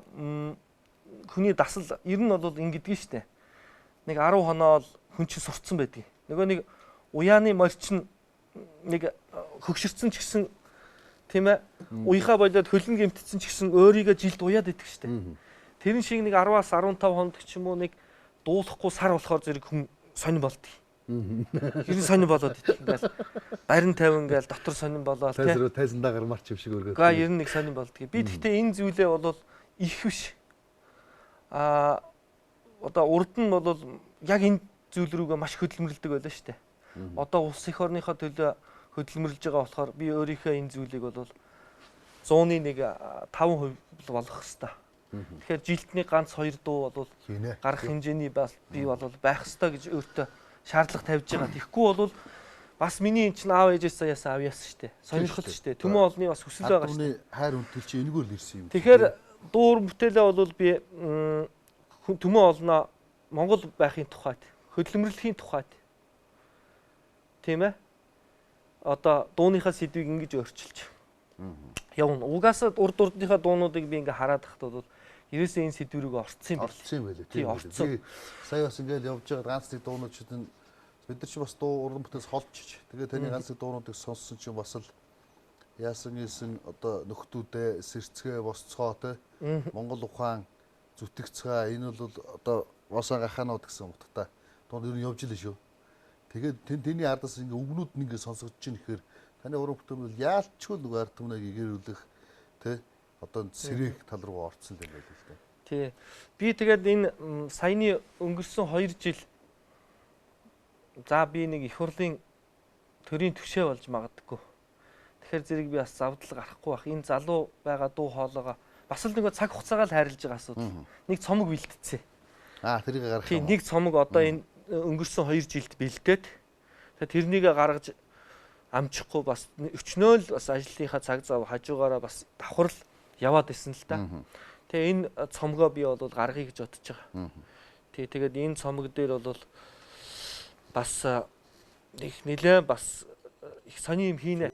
хүний дасал ер нь бол ингэдэж штэ. Нэг 10 хоноо л хүн чинь сурцсан байдгийг. Нөгөө нэг уяаны морчин нэг хөгшөрцөн ч гэсэн тийм ээ уяхаа болоод хөлн гэмтсэн ч гэсэн өөрийгөө жилд уяад идэх штэ. Тэрэн шиг нэг 10-аас 15 хоног ч юм уу нэг дуулахгүй сар болохоор зэрэг хүн сонин болдгийг. Ер нь сонин болоод идэх ингээл барин 50 ингээл дотор сонин болоод тийм.
Тайзандаа гармарч юм шиг өргөд.
Га ер нь нэг сонин болдгийг. Би гэхдээ энэ зүйлээ бол их биш. Одоо урд нь бол яг энэ зүйл рүүгээ маш хөдөлмөрлөдөг байлаа шүү дээ. Одоо улс их орныхоо төлөө хөдөлмөрлөж байгаа болохоор би өөрийнхөө энэ зүйлийг бол 100-ны 5% болгох хэрэгтэй. Тэгэхээр жилдний ганц 2 дуу бол гарах хэмжээний бас би бол байх хэрэгтэй гэж өөртөө шаардлага тавьж байгаа. Тэгэхгүй бол бас миний энэ чинь аав ээжээс саяасан авьяас шүү дээ. Сонирхол шүү дээ. Төмөн олны бас хүсэл байгаа шүү дээ.
Хайр үнтэл чи энэгээр л ирсэн юм.
Тэгэхээр дуур бүтээлээ бол би төмөн олноо Монгол байхын тухайд, хөдөлмөрлөхийн тухайд. Тийм ээ? Одоо дууныхаа сэдвийг ингэж өөрчилж явна. Угаасаа урд урдныхаа дуунуудыг би ингээ хараад тахт бол ерөөсөө энэ сэдвүүрийг орцсон юм байна.
Орцсон юм байлээ.
Тийм орцсон.
Сая бас ингээл явж байгаа ганц нэг дуунууд чинь бид нар чи бас дуу уран бүтээс холбчих. Тэгээ таны ганц нэг дуунуудыг сонссон чинь бас л яасан ийсэн одоо нөхдүүдээ сэрцгээ босцоо те Монгол ухаан зүтгэцгээ энэ бол одоо Васан гахаанууд гэсэн утгатай дунд ер нь явж илээ шүү. Тэгээд тэний ардаас ингээ үгнүүд нь ингээ сонсогдож чинь ихээр таны уран бүтээл бол яалчгүй нөгөө ард түмнийг игэрүүлэх те одоо сэрэг тал руу орцсон юм байл л дээ.
Тий. Би тэгээд энэ саяны өнгөрсөн 2 жил за би нэг их хурлын төрийн түвшээ болж магадгүй. Тэгэхээр зэрэг би бас завдлага гарахгүй бах. Энэ залуу байгаа дуу хоолойгоо бас л нөгөө цаг хугацаагаар л хайрлаж байгаа асуудал. Нэг цомог бэлтцээ.
Тэрийг гаргах.
Тий, нэг цомог одоо энэ өнгөрсөн 2 жилд бэлдээд тэрнийг гаргаж амжихгүй бас өчнөө л бас ажлынхаа цаг зав хажуугаараа бас давхарл яваад исэн л да. Тэгээ энэ цомгоо би бол гаргая гэж бодож байгаа. Тий, тэгээд энэ цомог дээр бол бас их нэлээ бас их сони юм хийнэ.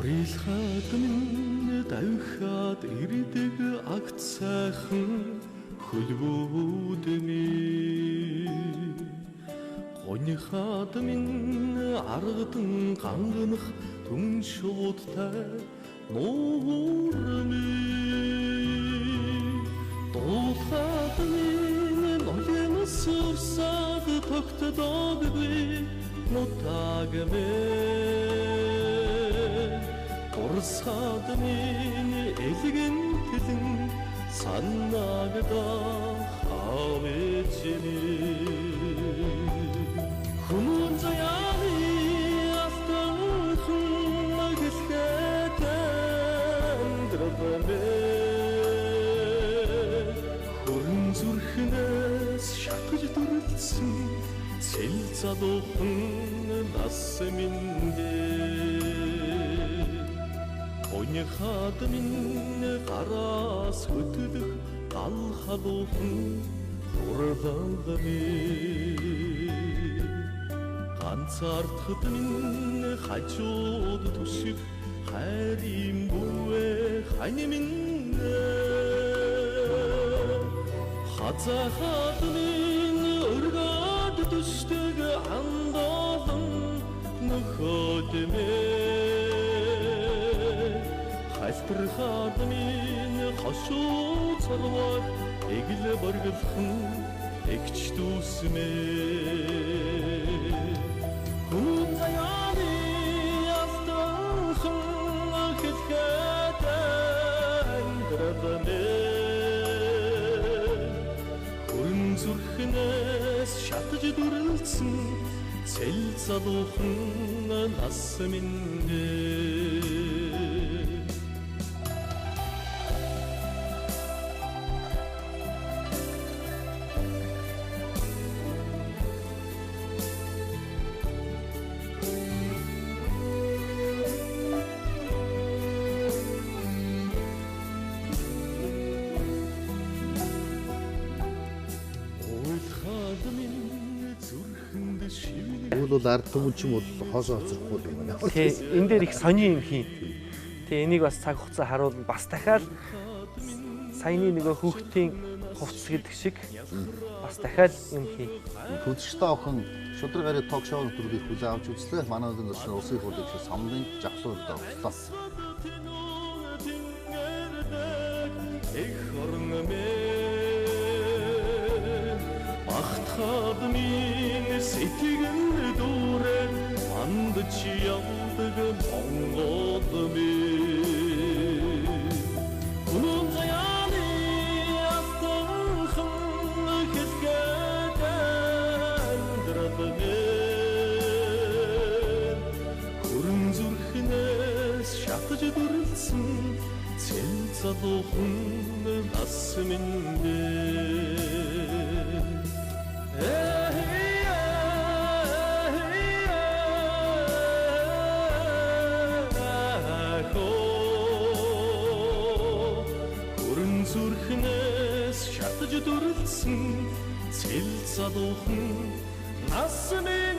Хорийлхаад минь давхаад ирдэг агт сайхан хөлбүүдний гонихаад минь аргадан гангнах түн шуудтай нуурми дуулахад минь ноён сурсаад тогтдоггүй нутагмэ Харсаад минь элгэн тэлэн санаагдах авэчэни Хүн заяаны алтан гэлхэд амьдралмэ Хүрэн зүрхнээс шатгаж дүрлсэн цэл задуухан нас минь Ойнхад минь гараас хөтлөх гал халуухан хурлангами ганцаардахад минь хажууд түшиг хайрын бүвэ хань минь хазахад минь өргөд түшдэг андолон нөхөдмэ Альтрахад минь хошуу царвар эгэл боргөлхөн эгч дүүсмэ Хүн заяаны алтан хэлхэд амьдралмэ Хүрэн зүрхнээс шатж дүрлсэн цэл залуухан нас минь
Бол ард түмэн ч юм бол хоосоо хоцрохгүй юм байна.
Тий, энэ дээр их сони юм хийн. Тий, энийг бас цаг хугацаа харуулна. Бас дахиад саяны нөгөө хүүхдийн хувцас гэдэг шиг бас дахиад юм хийн.
Хөдөлгчтэй охин шудраг гараа ток шоу нэвтрүүлгийг хүлээн авч үзлээ. Манай улсын улсын хурлыг самлын жагсуулд авчлаа.
Ахтхад минь сэтгэн дүүрэ мандч явдаг Монгол минь Хүн заяаны алтан хэлгээд амьдралмэ Хүрэн зүрхнээс шатж дүрлсэн цэл залуухан нас минь Сүрхнээс шатж дүрлсэн цэл залуухан нас минь